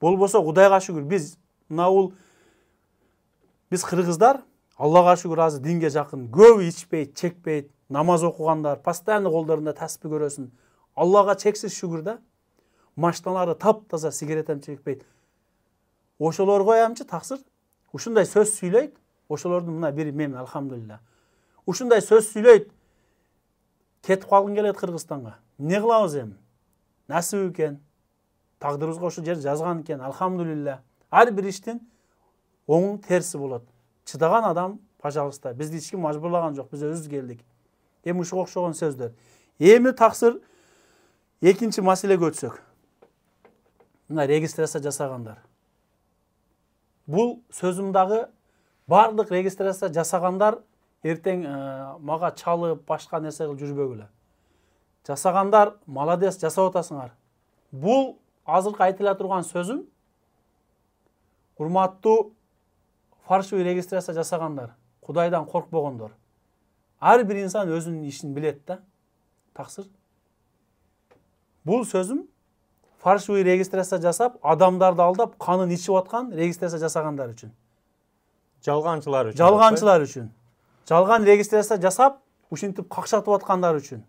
Болбосо Кудайга шүгүр биз кыргыздар Аллага шүгүр азыр динге жакын. Көбү ичпейт, чекпейт, намаз окугандар, постоянно колдорунда таспih көрөсүн. Аллага чексиз шүгүр да. Машиналары таптаза, сигаретам чекпейт. Ошолорго ямчы таксыр ушундай сөз сүйлөйт. Ошолордун мына бири мен алхамдулилла. Ушундай сөз сүйлөйт. Кетип калгын келет Кыргызстанга. Не кылабыз эми? Насып экен. Тагдырыбызга ошол жер жазган экен. Алхамдулилла. Ар бир иштин оң терси болот. Чыдаган адам, пожалуйста, бизди эч ким мажбурлаган жок, биз өзүбүз келдик. Эми ушуга окшогон сөздөр. Эми таксыр экинчи маселеге өтсөк. Мына регистрация жасагандар. Бул сөзүмдагы бардык регистрация жасагандар эртең мага чалып, башка нерсе кылып жүрбөгүлө. Жасагандар, молодец, жасап атасыңар. Бул азыркы айтыла турган сөзүм, урматтуу фаршивый регистрация жасагандар, Кудайдан коркпогондор. Ар бир инсан өзүнүн ишин билет да. Таксыр. Бул сөзүм фаршивый регистрация жасап, адамдарды алдап, канын ичип аткан регистрация жасагандар үчүн. Жалганчылар үчүн. Жалганчылар үчүн. Жалган регистрация жасап, ушинтип какшатып аткандар үчүн.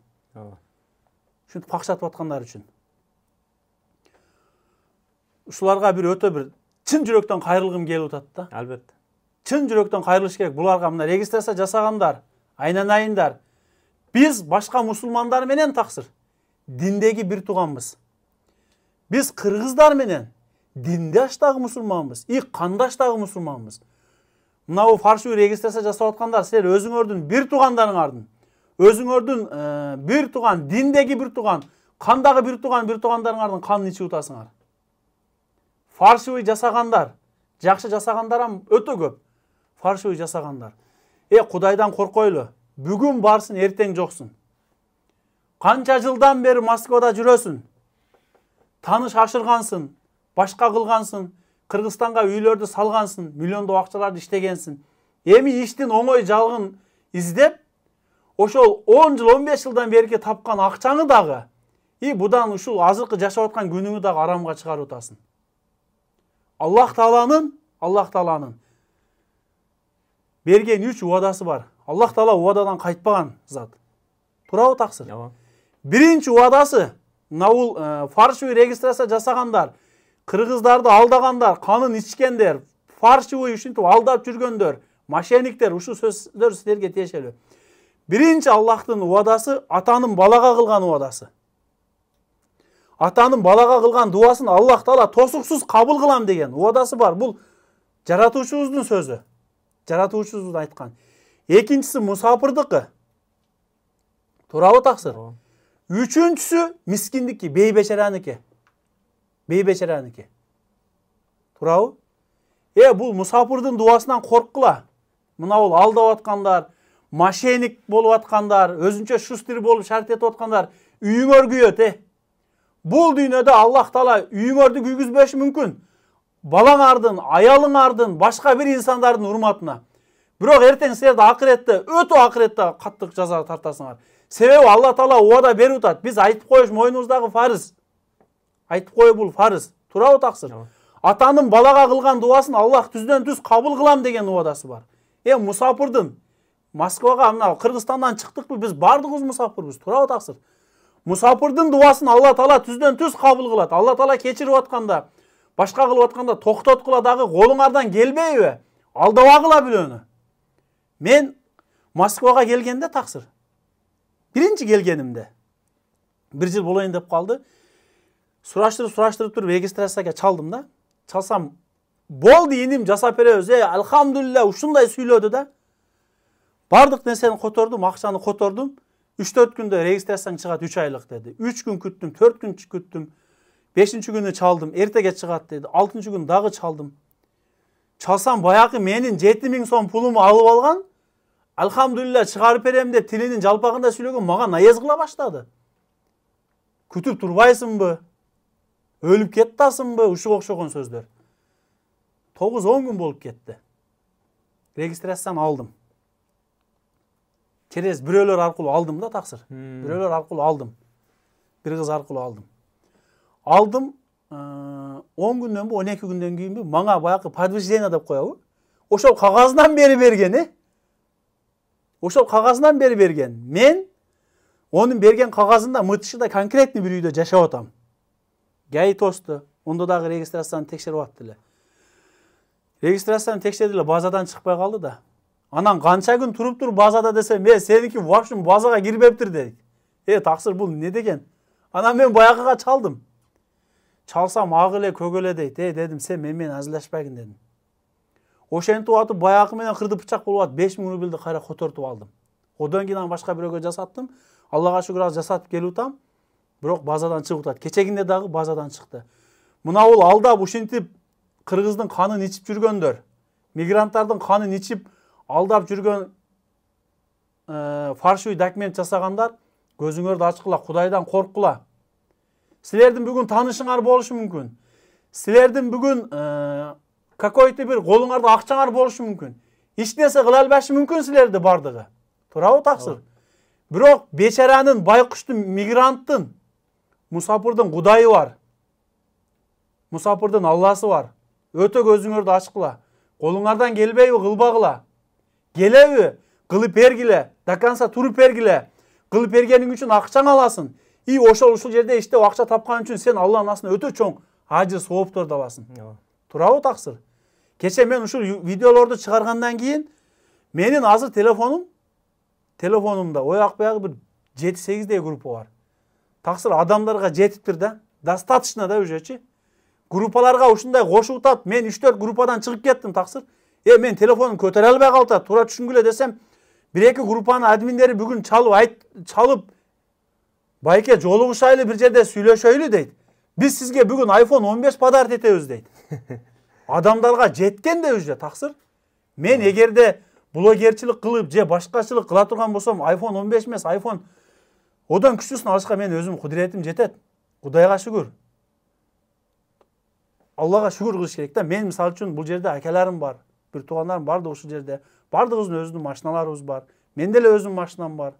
Ушинтип какшатып аткандар үчүн. Ушуларга бир өтө бир чын жүрөктөн кайрылгым келип атат да. Албетте. Чын жүрөктөн кайрылыш керек. Буларга мына регистрация жасагандар, айнанайындар. Биз башка мусулмандар менен таксыр диндеги бир туганбыз. Биз кыргыздар менен диндештагы мусулманбыз, кандаштагы мусулманбыз. Мына бу фаршивый регистрация жасап аткандар, силер өзүңөрдүн бир тугандарыңардын, өзүңөрдүн бир туган, диндеги бир туган, кандагы бир тугандарыңардын канын ичип атасыңар. Фаршивый жасагандар, жакшы жасагандар өтө көп. Фаршивый жасагандар. Кудайдан коркойлу. Бүгүн барсың, эртең жоксуң. Канча жылдан бери Москвада жүрөсүң. Таныш ашыргансың, башка кылгансың, Кыргызстанга үйлөрдү салгансың, миллиондоо акчаларды иштегенсиң. Эми иштин оңой жалгын издеп, ошол 10 жыл, 15 жылдан берки тапкан акчаңы дагы, будан ушул азыркы жашап аткан күнүңү дагы арамга чыгарып атасың. Аллах Тааланын берген 3 уадасы бар. Аллах Таала уададан кайтпаган зат. Туурабы таксыр? Биринчи уадасы, бул фаршивый регистрация жасагандар, кыргыздарды алдагандар, канын ичкендер, фаршивый ушинтип алдап жүргөндөр, мошенниктер, ушул сөздөр силерге тиешелүү. Биринчи Аллахтын уадасы атанын балага кылган уадасы. Атанын балага кылган дуасын Аллах Таала тосуксуз кабыл кылам деген уадасы бар. Бул жаратуучубуздун сөзү. Жаратуучубуз айткан. Экинчиси мусапырдыкы. Туурабы таксыр? Үчүнчүсү мискиндики, бейбечараныкы. Бейбечараныкы. Туурабы? Бул мусапырдын дуасынан корккула. Мына бул алдап аткандар, мошенник болуп аткандар, өзүнчө шустер болуп шарт этип аткандар үйүңөр күйөт. Бул дүйнөдө Аллах Таала үйүңөрдү күйгүзбөшү мүмкүн. Балаңардын, аялыңардын, башка бир инсандардын урматына. Бирок эртең силерди акыретте, өтө акыретте каттык жаза тартасыңар. Себеби Алла Таала убада берип атат. Биз айтып коюш мойнубуздагы фарыз. Айтып коюу бул фарыз. Туурабы таксыр? Атанын балага кылган дуасын Аллах түздөн түз кабыл кылам деген убадасы бар. Мусапырдын Москвага, мына Кыргызстандан чыктыкпы, биз бардыгыбыз мусапырбыз. Туурабы таксыр? Мусапырдын дуасын Алла Таала түздөн түз кабыл кылат. Алла Таала кечирип атканда, башка кылып атканда токтоткула дагы колуңардан келбейби? Алдабагыла билөөнү. Мен Москвага келгенде таксыр. Биринчи келгенимде. 1 жыл болоюн деп калды. Сураштырып туруп регистрацияга чалдым да. Чалсам, болду иним жасап беребиз. Алхамдулилля, ушундай сүйлөдү да. Бардык нерсени котордум, акчаны котордум. 3-4 күндө регистрацияң чыгат 3 айлык деди. 3 күн күттүм, 4 күн күттүм. 5-нчи күнү чалдым, эртеге чыгат деди. 6-нчы күнү дагы чалдым. Чалсам баягы менин 7000 сом пулумду алып алган. Алхамдулилля чыгарып берем деп тилинин жалпагында сүйлөгөн, мага наяз кыла баштады. Күтүп турбайсыңбы? Өлүп кеттасыңбы? Ушуга окшогон сөздөр. 9-10 күн болуп кетти. Регистрацияны алдым. Через бирөөлөр аркылуу алдым да таксыр. Бирөөлөр аркылуу алдым. Бир кыз аркылуу алдым. Алдым 10 күндөн бу 12 күндөн кийинби мага баягы подтверждение деп коебу. Ошол кагазынан бери берген, Ошол кагазынан бери берген. Мен онун берген кагазында МТШда конкретный бир үйдө жашап атам. ГАИ-ТОСТу, ондо дагы регистрацияны текшерип атты эле. Регистрацияны текшерди эле, базадан чыкпай калды да. Анан канча күн туруптур базада десем, сеники вообще базага кирбептир дейт. Таксыр бул не деген? Анан мен баягыга чалдым. Чалсам ак эле көк эле дейт. Дедим, сен менен азырлашпайгын дедим. Ошентип атып баягы менен кырды бычак болуп атып 5000 рубльди кайра котортуп алдым. Одан кийин башка бирөөгө жасаттым. Аллага шүгүр аз жасатып келип атам. Бирок базадан чыгып атат. Кечегинде дагы базадан чыкты. Мына бул алдап ушинтип кыргыздын канын ичип жүргөндөр, мигранттардын канын ичип алдап жүргөн фаршуй документ жасагандар, көзүңөрдү ачкыла, Кудайдан корккула. Силердин бүгүн таанышыңар болушу мүмкүн. Силердин бүгүн какой-то бир колуңарда акчаңар болушу мүмкүн. Эч нерсе кыла албашы мүмкүн силерди бардыгы. Туурабы таксыр? Бирок бечаранын, байкуштун, мигранттын, мусапырдын Кудайы бар. Мусапырдын Алласы бар. Өтө көзүңөрдү ачкыла. Колуңардан келбейби, кылбагыла. Келеби, кылып бергиле, до конца туруп бергиле. Кылып бергениң үчүн акчаң аласың. Ушул жерде иштеп акча тапкан үчүн сен Алланын астына өтө чоң ажыр соопторду аласың. Туурабы таксыр? Кече мен ушул видеолорду чыгаргандан кийин менин азыр телефонумда ояк баягы бир 7-8 группа бар. Таксыр адамдарга жетиптир да. Достаточно да уже. Группаларга ушундай кошуп атат. Мен 3-4 группадан чыгып кеттим таксыр. Мен телефонум көтөрө албай калат. Туура түшүнгүлө десем, 1-2 группанын админдери бүгүн чалып байке жолугушайлы бир жерде сүйлөшөйлү дейт. Биз сизге бүгүн iPhone 15 подарок этебиз дейт. Адамдарга жеткен де уже таксыр. Мен эгерде блогерчилик кылып же башкачылык кыла турган болсом, iPhone 15 эмес, iPhone одан күчтүүсүн алышка мен өзүм кудуретим жетет. Кудайга шүгүр. Аллага шүгүр кылыш керек да. Мен мисалы үчүн бул жерде акаларым бар, бир туугандарым барды ушул жерде. Бардыгыбыздын өзүнүн машиналарыбыз бар. Менде эле өзүмдүн машинам бар.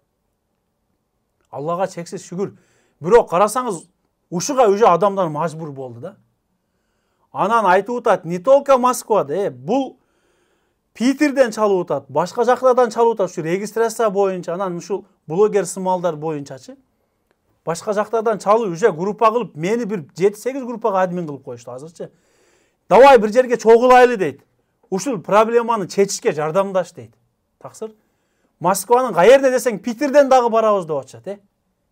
Аллага чексиз шүгүр. Бирок карасаңыз, ушуга уже адамдар мажбур болду да. Анан айтып атат, не только Москвада, бул Питерден чалып атат, башка жактардан чалып атат, ушу регистрация боюнча, анан ушул блогер сымалдар боюнчачы. Башка жактардан чалып уже группа кылып, мени бир 7-8 группага админ кылып коюшту азырчы. Давай бир жерге чогулайлы дейт. Ушул проблеманы чечишке жардамдаш дейт. Таксыр. Москванын каерде десең, Питерден дагы барабыз деп атышат,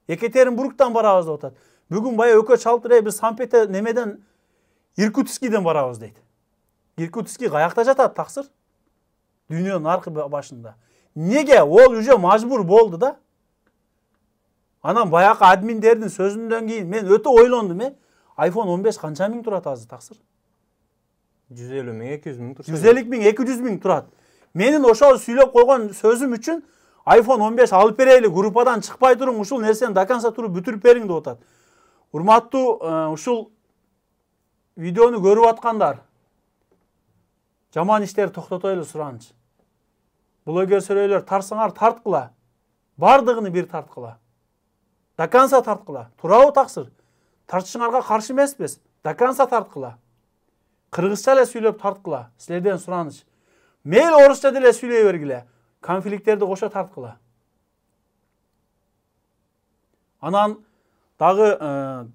Екатеринбургтан барабыз деп атат. Бүгүн бая өкө чалтыр, биз Санкт-Петербург немеден Иркутскийден барабыз дейт. Иркутский каякта жатат таксыр? Дүйнөнүн аркы башында. Неге? Ол уже мажбур болду да. Анан баягы админдердин сөзүндөн кийин мен өтө ойлондум. iPhone 15 канча миң турат азыр таксыр? 150 миң, 200 миң турат. 150 миң, 200 миң турат. Менин ошол сүйлөп койгон сөзүм үчүн iPhone 15 алып берели, группадан чыкпай туруң, ушул нерсени до конца туруп бүтүрүп бериң деп атат. Урматтуу ушул видеону көрүп аткандар, жаман иштерди токтотойлу сураныч. Блогер сөрөйлөр тарсаңар тарткыла. Бардыгыны бир тарткыла. До конца тарткыла. Туурабы таксыр? Тартышыңарга каршы эмеспиз. До конца тарткыла. Кыргызча эле сүйлөп тарткыла. Силерден сураныч. Мейли орусча деле сүйлөй бергиле. Конфликттерди кошо тарткыла. Анан дагы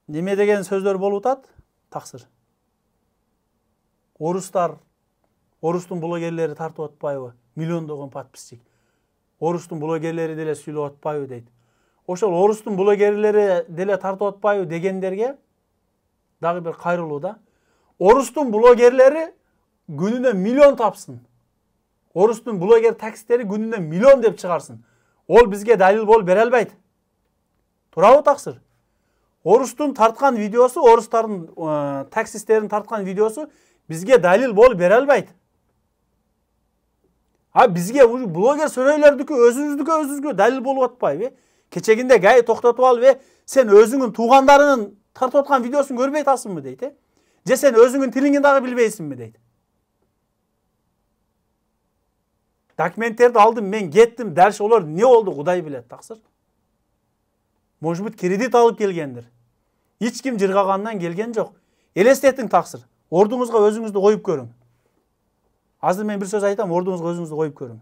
неме деген сөздөр болуп атат, таксыр. Орустун блогерлери тартып атпайбы? Миллиондогон подписчик. Орустун блогерлери деле сүйлөп атпайбы дейт. Ошол орустун блогерлери деле тартып атпайбы дегендерге дагы бир кайрылуу да. Орустун блогерлери күнүнө миллион тапсын. Орустун блогер таксистери күнүнө миллион деп чыгарсын. Ол бизге далил болуп бере албайт. Туурабы таксыр? Орустун тарткан видеосу, орустардын таксисттерин тарткан видеосу бизге далил болуп бере албайт. Бизге блогер сөрөйлөрдүкү өзүбүздүкү далил болуп атпайбы? Кечегинде гай токтотуп алып, сен өзүңүн туугандарынын тартып аткан видеосун көрбөй атасыңбы дейт, же сен өзүңүн тилиңи дагы билбейсиңби дейт. Документтерди алдым, мен кеттим, дальше олар не болду, Кудай билет, таксыр. Может быть, кредит алып келгендир. Эч ким жыргагандан келген жок. Элестетиң, таксыр. Ордуңузга өзүңүздү коюп көрүң. Азыр мен бир сөз айтам, ордуңузга өзүңүздү коюп көрүң.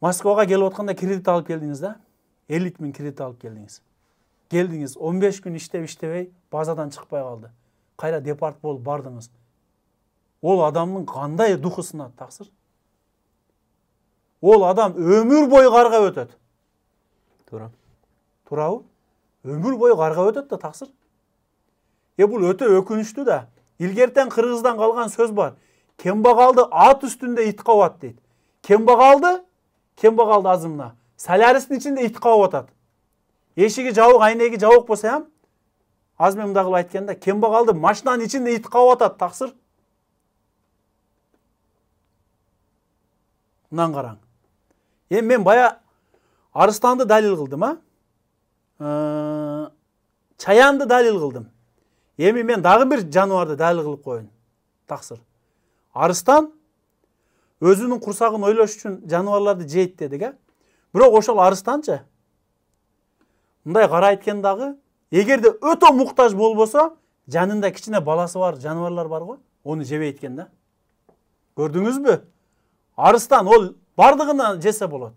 Москвага келип атканда кредит алып келдиңиз да? 50 миң кредит алып келдиңиз. Келдиңиз, 15 күн иштебей, базадан чыкпай калды. Кайра депорт болуп бардыңыз. Ол адамдын кандай духу сынат, таксыр? Ол адам өмүр бою карга өтөт. Туурабы? Өмүр бою карга өтөт да, таксыр. Бул өтө өкүнүчтүү да. Илгертен Кыргыздан калган сөз бар. Кембагалды ат үстүндө ит кабат дейт. Кембагалды азымына. Соляристин ичинде ит кабап атат. Эшиги жабык, айнеги жабык болсо, аз мен мындай кылып айтканда, кембагалды машинанын ичинде ит кабап атат, таксыр. Мындан караң. Мен бая арыстанды далил кылдым, чаянды далил кылдым. Эми мен дагы бир жаныбарды далил кылып коеюн, таксыр. Арыстан өзүнүн курсагын ойлош үчүн жаныбарларды жейт дедик, бирок ошол арыстанчы мындай кара айткен дагы, эгерде өтө муктаж болбосо, жанында кичине баласы бар жаныбарлар бар го, onu жебейт экен да. Көрдүңүзбү? Арыстан ол бардыгына жесе болот.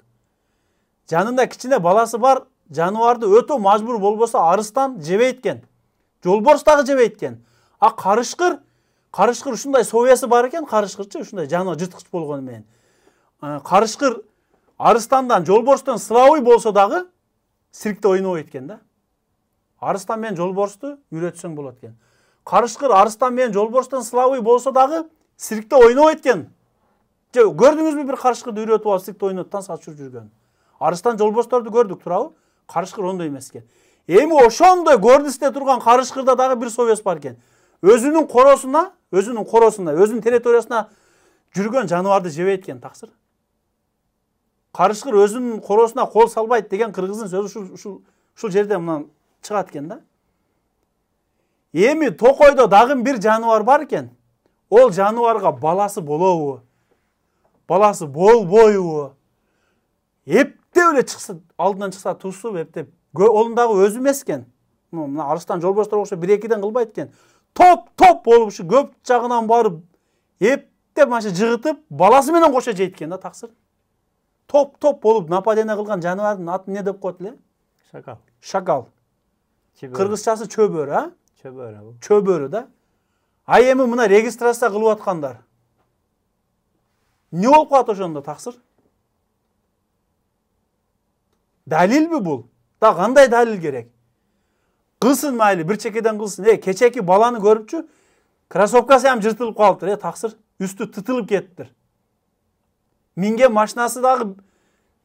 Жанында кичине баласы бар жаныбарды өтө мажбур болбосо арыстан жебейт экен. Жолборс дагы жебейт экен. Карышкыр ушундай совиясы бар экен, карышкырчы ушундай жаныбар жырткыч болгону менен. Карышкыр арыстандан, жолборстон сылабый болсо дагы сиркте ойнобойт экен да. Арыстан менен жолборсту үйрөтсөң болот экен. Карышкыр арыстан менен жолборстон сылабый болсо дагы сиркте ойнобойт экен. Көрдүңүзбү бир карышкырды үйрөтүп алып сиркте ойноттан сачып жүргөн? Арыстан жолборсторду көрдүк, туурабы? Карышкыр ондой эмес экен. Эми ошондой көрүнүштө турган карышкырда дагы бир совес бар экен. Өзүнүн коросуна, өзүнүн территориясына жүргөн жаныбарды жебейт экен, таксыр. Карышкыр өзүнүн коросуна кол салбайт деген кыргыздын сөзү ушул жерде мынан чыгат экен да. Эми Токойдо дагы бир жаныбар бар экен. Ол жаныбарга баласы болобу? Баласы болбойбу? Эптеп эле чыкса, алдынан чыкса туусу эптеп. Олун дагы өзү эмес экен. Мына арыстан жолборстор окшо 1-2ден кылбайт экен. Топ болуп ушу көп жагынан барып, эптеп машы жыгытып, баласы менен кошо жейт экен да, таксыр. Топ болуп нападение кылган жаныбардын атын не деп коет эле? Шакал. Кыргызчасы чөбөрү, Чөбөрү да. Эми мына регистрация кылып аткандар. Не болуп калат ошондо, таксыр? Далилби бул? Да кандай далил керек? Кылсын майли, бир чекеден кылсын. Кечеки баланы көрүпчү, кроссовкасы ham жыртылып калыптыр, таксыр. Үстү тытылып кеттир. Минген машинасы дагы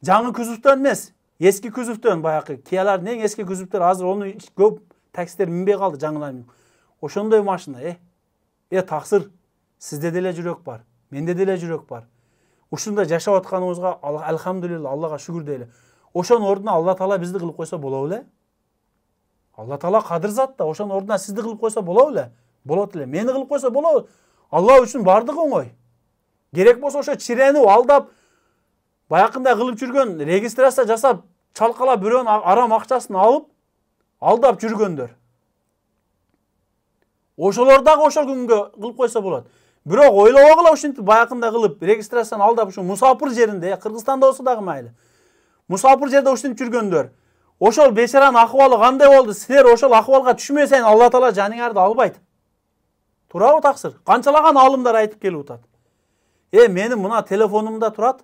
Жаңы күзүфтөн эмес, эски күзүфтөн баягы Киялардын эң эски күзүфтөр азыр оны көп такситтер минбей калды жаңылар. Ошондой машина, таксыр, сизде деле жүрөк бар, менде деле жүрөк бар. Ушундай жашап атканыбызга алхамдулилла, Аллага шүгүр дейли. Ошонун ордуна Алла Таала бизди кылып койсо болобу эле? Алла Таала кадыр зат да, ошонун ордуна сизди кылып койсо болобу эле? Болот эле. Мени кылып койсо болобу? Алла үчүн бардыгы оңой. Керек болсо ошо чиренип, алдап, баякындай кылып жүргөн, регистрация жасап, чалкалап бирөөнүн арам акчасын алып, алдап жүргөндөр. Ошолор дагы ошол күнгө кылып койсо болот. Бирок ойлобогула ушинтип баякындай кылып регистрацияны алдап ушу мусапыр жеринде, Кыргызстанда болсо дагы майлы. Мусапыр жерде ушинтип жүргөндөр. Ошол бечаранын акыбалы кандай болду? Силер ошол акыбалга түшмөсөң Алла Таала жаныңарды албайт. Туурабы таксыр? Канчалаган алымдар айтып келип атат. Менин мына телефонумда турат.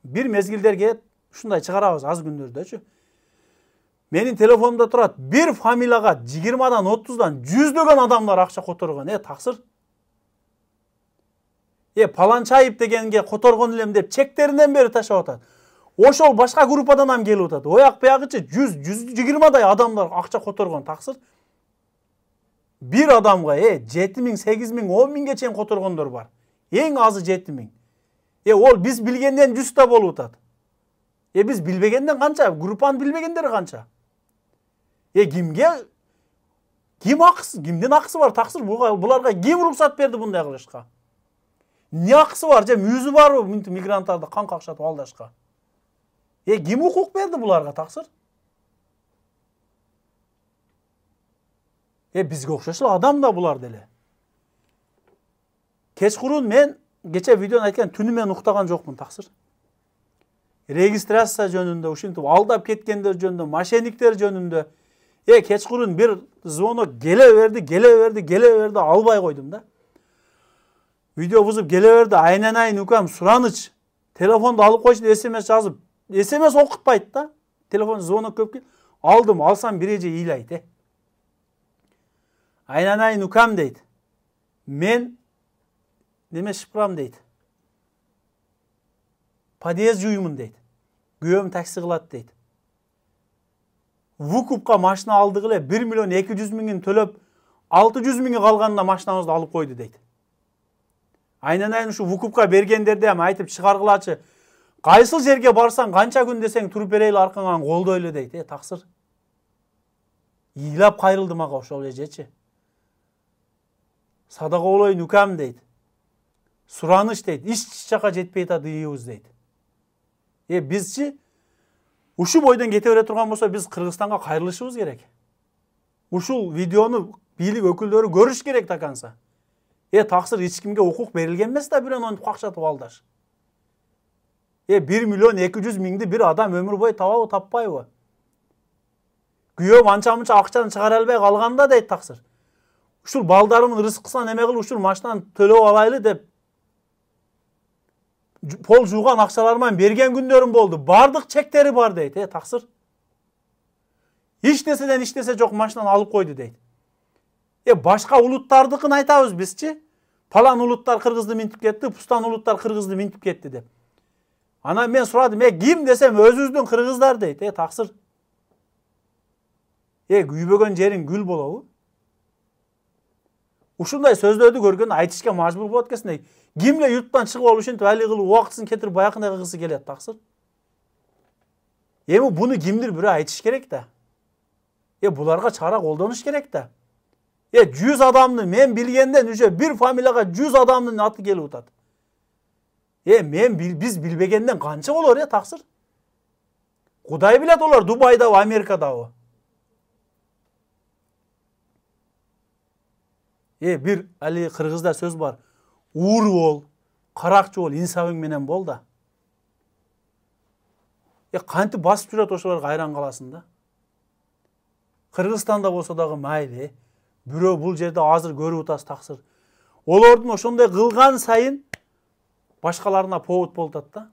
Бир мезгилдерге ушундай чыгарабыз аз күндөрдөчү. Менин телефонумда турат. Бир фамилияга 20дан 30дан 100дөгөн адамдар акча которгон. Таксыр. Паланчаев дегенге которгон элем деп чектеринен бери ташап атат. Ошол башка группадан ham келип атат. Ояк буягычы 100-120дай адамдар акча которгон таксыр. Бир адамга 7000, 8000, 10000ге чейин которгондор бар. Эң азы 7000. Ол биз билгенден 100 болуп атат. Биз билбегенден канча? Группанын билбегендери канча? Ким акысы? Кимдин акысы бар таксыр? Буларга ким уруксат берди мындай кылышка? Не акысы бар? Же мүйүзү барбы мынтип мигранттарды кан какшатып алдашка? Ким укук берди буларга таксыр? Бизге окшош эле адам да булар деле. Кечкурун мен кече видеону айткан түнү мен уктаган жокмун таксыр. Регистрация жөнүндө, ушинтип алдап кеткендер жөнүндө, мошенниктер жөнүндө кечкурун бир звонок келе берди, албай койдум да. Видео бузуп келе берди, айнанайын укам сураныч. Телефонду алып койчу деп SMS жазып, SMS окутпайт да. Телефон звонок көп кел. Алдым, алсам бир эже ыйлайт. Айнанайын укам дейт. Мен неме шыпырам дейт. Подъезд жуймун дейт. Күйөөм такси кылат дейт. Вукупка машина алдык эле 1.200.000 төлөп 600.000 калганында машинабызды алып койду дейт. Айнанайын ушу Вукупка бергендерди ham айтып чыгаргылачы. Кайсыл жерге барсаң канча күн десең туруп берейли аркаңан колдойлу дейт. Таксыр. Ыйлап кайрылды мага ошол эжечи. Садага болоюн укам дейт. Сураныч дейт. Ич жака жетпей атат ыйыбыз дейт. Бизчи ушул бойдон кете бере турган болсо биз Кыргызстанга кайрылышыбыз керек. Ушул видеону бийлик өкүлдөрү көрүш керек таканса. Таксыр эч кимге укук берилген эмес да бирөөнү какшатып алдаш. 1.200.000 бир адам өмүр бою табабы, таппайбы? Күйөөм анча-мынча акчаны чыгара албай калганда дейт таксыр. Ушул балдарымдын рызкысынан эме кылып ушул машинаны төлөп алайлы деп пол жууган акчаларыман берген күндөрүм болду. Бардык чектери бар дейт, таксыр. Иштеседен иштесе жок машинаны алып койду дейт. Башка улуттардыкын айтабыз бизчи. Палан улуттар кыргызды минтип кетти, пустан улуттар кыргызды минтип кетти деп. Анан мен сурадым, ким десем өзүбүздүн кыргыздар дейт, таксыр. Күйбөгөн жериң гүл болобу? Ушундай сөздөрдү көргөн айтышка мажбур болот экенсиң. Кимле юрттан чыгып алып ушинтип али кылып убактысын кетирип баякындай кылгысы келет таксыр. Буну кимдир бирөө айтыш керек да. Буларга чара колдонуш керек да. 100 адамды мен билгенден уже бир фамилияга 100 адамдын аты келип атат. Биз билбегенден канча болор таксыр? Кудай билет олар Дубайдабы, Америкадабы. Бир али кыргызда сөз бар. Ууру бол, каракчы бол, инсабың менен бол да. Кантип басып жүрөт ошолорго айран каласың да. Кыргызстанда болсо дагы майлы. Бирөө бул жерде азыр көрүп атасыз таксыр. Олордун ошондой кылган сайын башкаларына повод болуп атат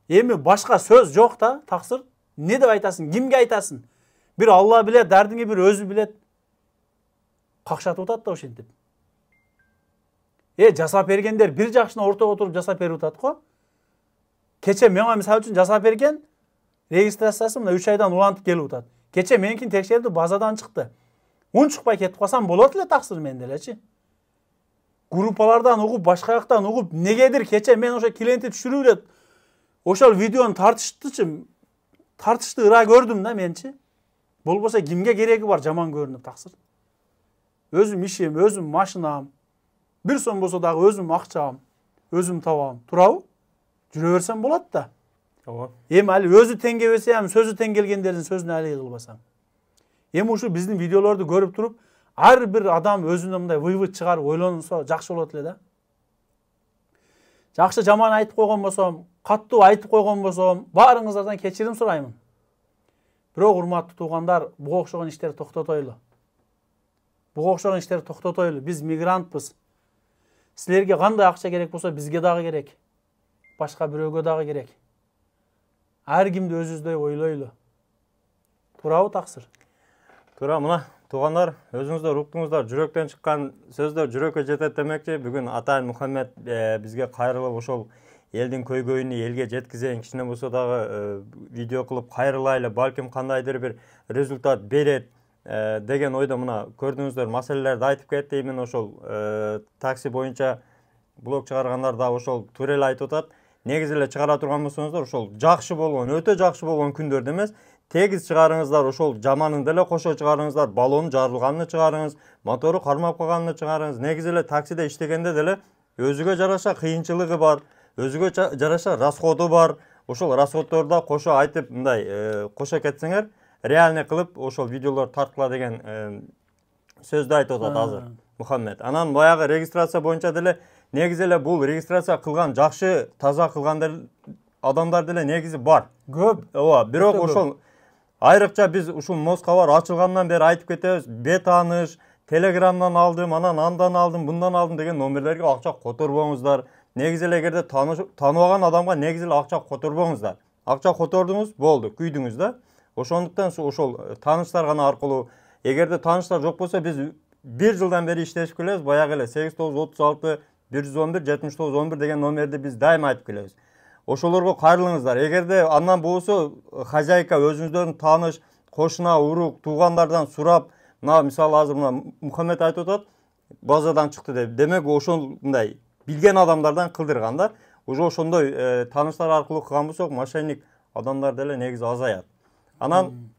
да. Башка сөз жок да таксыр. Не деп айтасың? Кимге айтасың? Бир Алла билет, дардыңы бир өзү билет. Какшатып атат да ошентип. Жасап бергендер бир жакшына ортого отуруп жасап берип атат го. Кече мага мисалы үчүн жасап берген регистрациясы мына 3 айдан улантып келип атат. Кече меникин текшерди, базадан чыкты. Унчукпай кетип калсам болот эле таксыр мен делечи. Группалардан угуп, башка жактан угуп, негедир кече мен ошо клиентти түшүрүп эле ошол видеону тартыштычы, тартышты ыра көрдүм да менчи. Болбосо кимге кереги бар жаман көрүнүп таксыр. Өзүм ишим, өзүм машинам, бир сом болсо дагы өзүм акчам, өзүм табам. Турабы? Жүрө берсем болот да. Ооба. Эми али өзү тең келбесе, сөзү тең келгендердин сөзүнө али кылбасам. Эми ушу биздин видеолорду көрүп туруп, ар бир адам өзүнө мындай вывод чыгарып ойлонсо жакшы болот эле да. Жакшы жаман айтып койгон болсом, каттуу айтып койгон болсом, баарыңыздардан кечирим сураймын. Бирок урматтуу туугандар, буга окшогон иштерди токтотойлу. Буга окшогон иштерди токтотойлу. Биз мигрантпыз. Силерге кандай акча керек болсо, бизге дагы керек. Башка бирөөгө дагы керек. Ар кимди өзүбүздөй ойлойлу. Туурабы таксыр? Туура, мына туугандар, өзүңүздөр уктуңуздар, жүрөктөн чыккан сөздөр жүрөккө жетет демекчи. Бүгүн Атайын Мухаммед бизге кайрылып ошол элдин көйгөйүнү элге жеткизейин, кичине болсо дагы видео кылып кайрылайлы, балким кандайдыр бир результат берет деген ойдо мына көрдүңүздөр, маселелерди айтып кетти. Именно ошол такси боюнча блог чыгаргандар да ошол туура эле айтып атат. Негизи эле чыгара турган болсоңуздар, ошол жакшы болгон, өтө жакшы болгон күндөрдө эмес, тегиз чыгарыңыздар, ошол жаманын деле кошо чыгарыңыздар, баллону жарылганын чыгарыңыз, мотору кармап калганын чыгарыңыз. Негизи эле таксиде иштегенде деле өзүгө жараша кыйынчылыгы бар, өзүгө жараша расходу бар. Ошол расходдорду да кошо айтып, мындай кошо кетсеңер, реальный кылып ошол видеолор тарткыла деген сөздү айтып атат азыр Мухаммед. Анан баягы регистрация боюнча деле негизи эле бул регистрация кылган, жакшы, таза кылган адамдар деле негизи бар. Көп. Ооба, бирок ошол айрыкча биз ушул Москабар ачылгандан бери айтып кетебиз, бетаныш, Телеграмдан алдым, анан андан алдым, bundan алдым деген номерлерге акча которбоңуздар. Негизи эле эгерде тааныбаган адамга негизи эле акча которбоңуздар. Акча котордуңуз, болду, күйдүңүз да. Ошондуктан ошол тааныштар гана аркылуу, эгерде тааныштар жок болсо биз 1 жылдан бери иштешип келебиз, баягы эле 8936 111 7911 деген номерди биз дайыма айтып келебиз. Ошолорго кайрылыңыздар. Эгерде андан болсо хозяйка өзүңүздөрдүн тааныш, кошуна, урук, туугандардан сурап, мына мисалы азыр мына Мухаммед айтып атат, базадан чыкты деп. Демек ошондой билген адамдардан кылдырган да. Уже ошондой тааныштар аркылуу кылган болсок, мошенник адамдар деле негизи азаят. Анан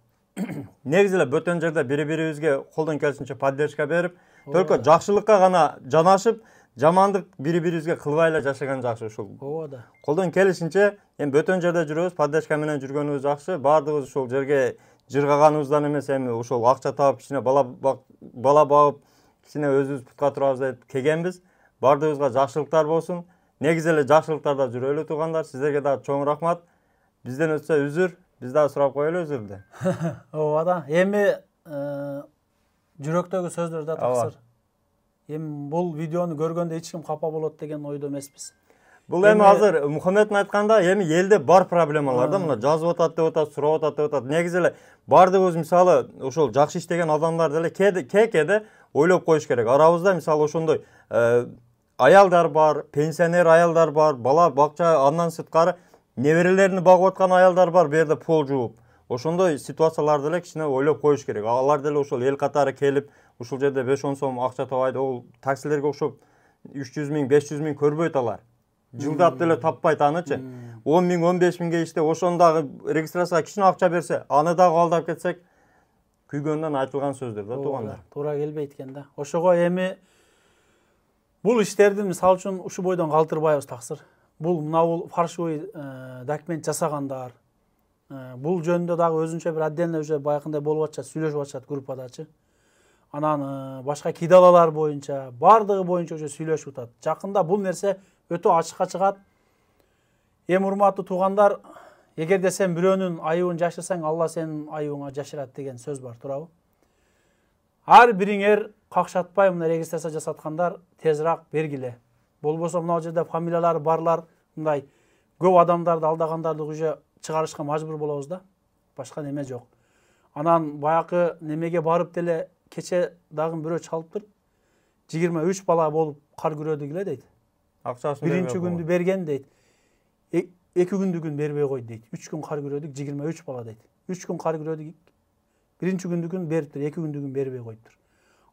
негизи эле бөтөн жерде бири-бирибизге колдон келишинче поддержка берип, только жакшылыкка гана жанашып, жамандык бири-бирибизге кылбай эле жашаган жакшы ушул. Ооба да. Колдон келишинче, эми бөтөн жерде жүрөбүз, поддержка менен жүргөнүбүз жакшы. Баардыгыбыз ушул жерге жыргаганыбыздан эмес, эми ушул акча таап, кичине бала багып, кичине өзүбүз путка турабыз деп келгенбиз. Баардыгыбызга жакшылыктар болсун. Негизи эле жакшылыктарда жүрөлү туугандар. Сиздерге дагы чоң рахмат. Бизден өтсө үзүр, биз дагы сурап коелу үзүрдү. Ооба да. Эми жүрөктөгү сөздөр да таксыр. Эми бул видеону көргөндө эч ким капа болот деген ойдо эмеспиз. Бул эми азыр Мухаммеддин айтканда, эми элде бар проблемалар да, мына жазып атат деп атат, сурап атат деп атат. Негизи эле баардыгыбыз мисалы ошол жакшы иштеген адамдар деле кээде ойлоп коюш керек. Арабызда мисалы ошондой аялдар бар, пенсионер аялдар бар, бала бакча андан сырткары неберелерин багып аткан аялдар бар, бу жерде пол жууп. Ошондой ситуацияларды деле кичине ойлоп коюш керек. Алар деле ошол эл катары келип, ушул жерде 5-10 сом акча табайт, ол таксилерге окшоп 300 миң, 500 миң көрбөйт алар. Жылдап деле таппайт анычы. 10 миң, 15 миңге иште ошондагы регистрацияга кичине акча берсе, аны дагы алдап кетсек, күйгөндөн айтылган сөздөр да туугандар. Туура келбейт экен да. Ошого эми бул иштерди мисалы үчүн ушу бойдон калтырбайбыз таксыр. Бул мына фаршивый документ жасагандар, бул жөнүндө дагы өзүнчө бир отдельно уже баягындай болуп атышат, сүйлөшүп атышат группадачы. Анан башка кидалалар боюнча, бардыгы боюнча уже сүйлөшүп атат. Жакында бул нерсе өтө ачыкка чыгат. Эми урматтуу туугандар, эгерде сен бирөөнүн айыбын жашырсаң, Алла сенин айыбыңа жашырат деген сөз бар, туурабы? Ар бириңер какшатпай мына регистрация жасаткандар тезирээк бергиле. Болбосо мына жерде фамилиялары барлар мындай көп адамдарды алдагандарды уже чыгарышка мажбур болобуз да. Башка неме жок. Анан баягы немеге барып деле кече дагы бирөө чалыптыр. 23 бала болуп кар күрөдү эле дейт. Акчасын Биринчи күндү берген дейт. 2 күндүкүн бербей койду дейт. 3 күн кар күрөдүк 23 бала дейт. 3 күн кар күрөдүк. Биринчи күндүкүн бериптир, 2 күндүкүн бербей коюптур.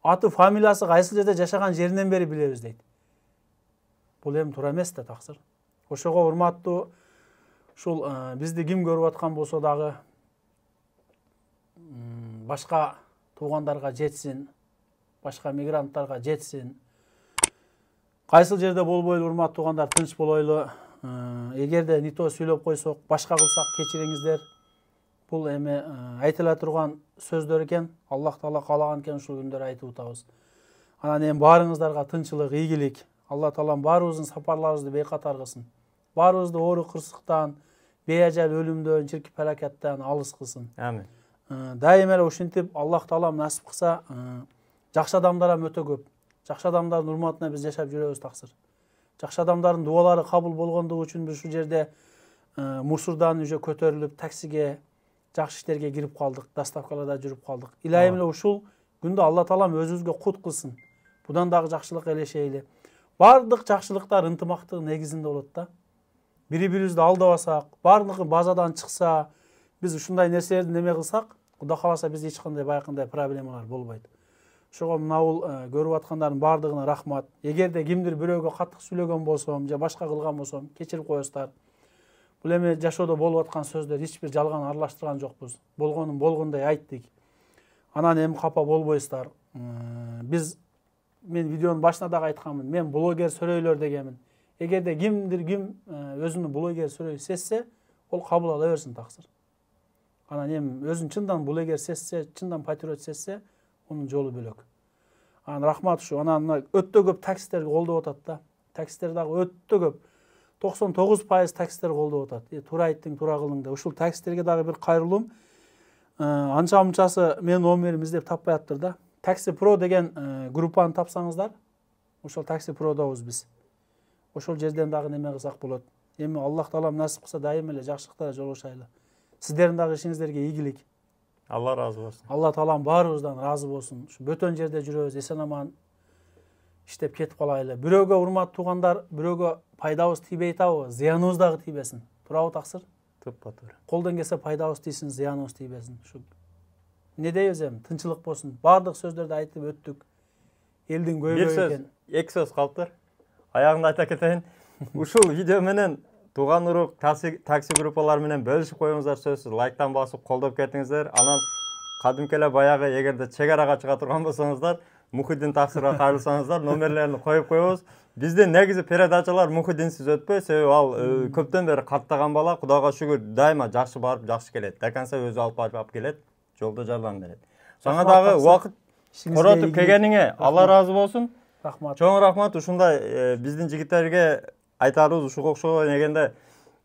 Аты фамилиясы кайсыл жерде жашаган жеринен бери билебиз дейт. Бул эми туура эмес да таксыр. Ошого урматтуу ушул бизди ким көрүп аткан болсо дагы башка туугандарга жетсин, башка мигранттарга жетсин. Кайсыл жерде болбойлу урматтуу туугандар, тынч болойлу. Эгерде не то сүйлөп койсок, башка кылсак кечириңиздер. Бул эми айтыла турган сөздөр экен. Аллах Таала каалаган экен ушул күндөрү айтып утабыз. Анан эми баарыңыздарга тынчылык, ийгилик. Алла Таалам баарыбыздын сапарларыбызды бейкатар кылсын. Баарыбызды оору кырсыктан, бейажал өлүмдөн, чирки паракаттан алыс кылсын. Амин. Дайыма эле ушинтип Аллах Таалам насип кылса, жакшы адамдар өтө көп. Жакшы адамдардын урматына биз жашап жүрөбүз таксыр. Жакшы адамдардын дуалары кабыл болгондугу үчүн биз ушул жерде Мурсурдан уже көтөрүлүп, таксиге, жакшы иштерге кирип калдык, доставкаларда жүрүп калдык. Илайым эле ушул күндө Алла Таалам өзүбүзгө кут кылсын. Будан дагы жакшылык элешейли. Бардык жакшылыктар ынтымактык негизинде болот да. Бири-бирибизди алдабасак, бардыгы базадан чыкса, биз ушундай нерселерди неме кылсак, Кудай кааласа бизде эч кандай баягындай проблемалар болбойт. Ошого мына бул көрүп аткандардын бардыгына рахмат. Эгерде кимдир бирөөгө каттык сүйлөгөн болсом, же башка кылган болсом, кечирип коесуздар. Бул эми жашоодо болуп аткан сөздөр, эч бир жалган аралаштырган жокпуз. Болгонун болгондой айттык. Анан эми капа болбойсуздар. Мен видеонун башында дагы айтканмын. Мен блогер сөрөйлөр дегенмин. Эгерде кимдир өзүнүн блогер сөрөй сезсе, ол кабыл ала берсин таксыр. Анан эми өзүн чындан блогер сезсе, чындан патриот сезсе, онун жолу бөлөк. Анан рахмат ушу. Анан өтө көп таксистер колдоп атат да. Таксистер дагы өтө көп. 99% таксистер колдоп атат. Туура айттың, туура кылдың деп. Ушул таксистерге дагы бир кайрылуум. Анча-мынчасы менин номерим издеп таппай аттыр да. Taxi Pro деген группаны тапсаңыздар, ошол Taxi Pro'добуз биз. Ошол жерден дагы неме кылсак болот. Эми Аллах Таалам насип кылса дайыма эле жакшылыктарга жолугушайлы. Сиздердин дагы ишиңиздерге ийгилик. Алла разы болсун. Алла Таалам баарыбыздан разы болсун. Ушу бөтөн жерде жүрөбүз, эсен аман иштеп кетип калайлы. Бирөөгө урматтуу туугандар, бирөөгө пайдабыз тийбей атабы, зыяныбыз дагы тийбесин. Туурабы таксыр? Тупpa-туура. Колдон келсе пайдабыз тийсин, зыяныбыз тийбесин. Ушу не дейбиз эми, тынчылык болсун. Бардык сөздөрдү айтып өттүк. Элдин көйгөйү экен. Эки сөз калыптыр. Аягында айта кетейин. Ушул видео менен тууган урук, такси группалары менен бөлүшүп коюңуздар, сөзсүз лайктан басып колдоп кетиңиздер. Анан кадимки эле баягы эгерде чек арага чыга турган болсоңуздар, Мухиддин таксирге кайрылсаңыздар, номерлерин коюп коебуз. Биздин негизи передачалар Мухиддинсиз өтпөй, себеби ал көптөн бери каттаган бала, Кудайга шүгүр, дайыма жакшы барып, жакшы келет. Даканса өзү алып барып келет, жолдо жардам берет. Сага дагы убакыт коротуп келгениңе Алла разы болсун. Рахмат. Чоң рахмат. Ушундай биздин жигиттерге айтарыбыз ушуга окшогон дегенде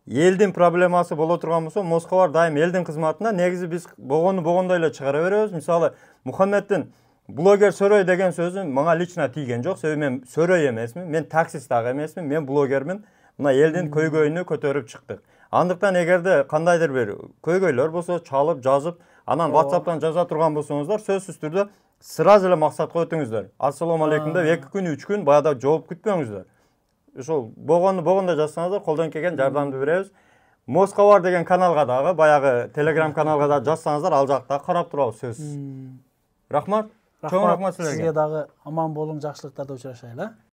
элдин проблемасы боло турган болсо, Москва дайым элдин кызматында. Негизи биз богондой эле чыгара беребиз. Мисалы, Мухаммеддин блогер сөрөй деген сөзү мага лично тийген жок. Себеби мен сөрөй эмесмин, мен таксист дагы эмесмин, мен блогермин. Мына элдин көйгөйүнү көтөрүп чыктык. Андыктан эгерде кандайдыр бир көйгөйлөр болсо, чалып, жазып, анан WhatsApp'тан жаза турган болсоңуздар, сөзсүз түрдө сразу эле максатка өтүңүздөр. Ассаламу алейкум деп 2 күн, 3 күн баяда жооп күтпөңүздөр. Ошол богондо жазсаңыздар, колдон келген жардамды беребиз. Москва деген каналга дагы, баягы Telegram каналга да жазсаңыздар, ал жакта карап турабыз сөзсүз. Рахмат. Чоң рахмат силерге. Сизге дагы аман болуң, жакшылыктарда учурашайлы.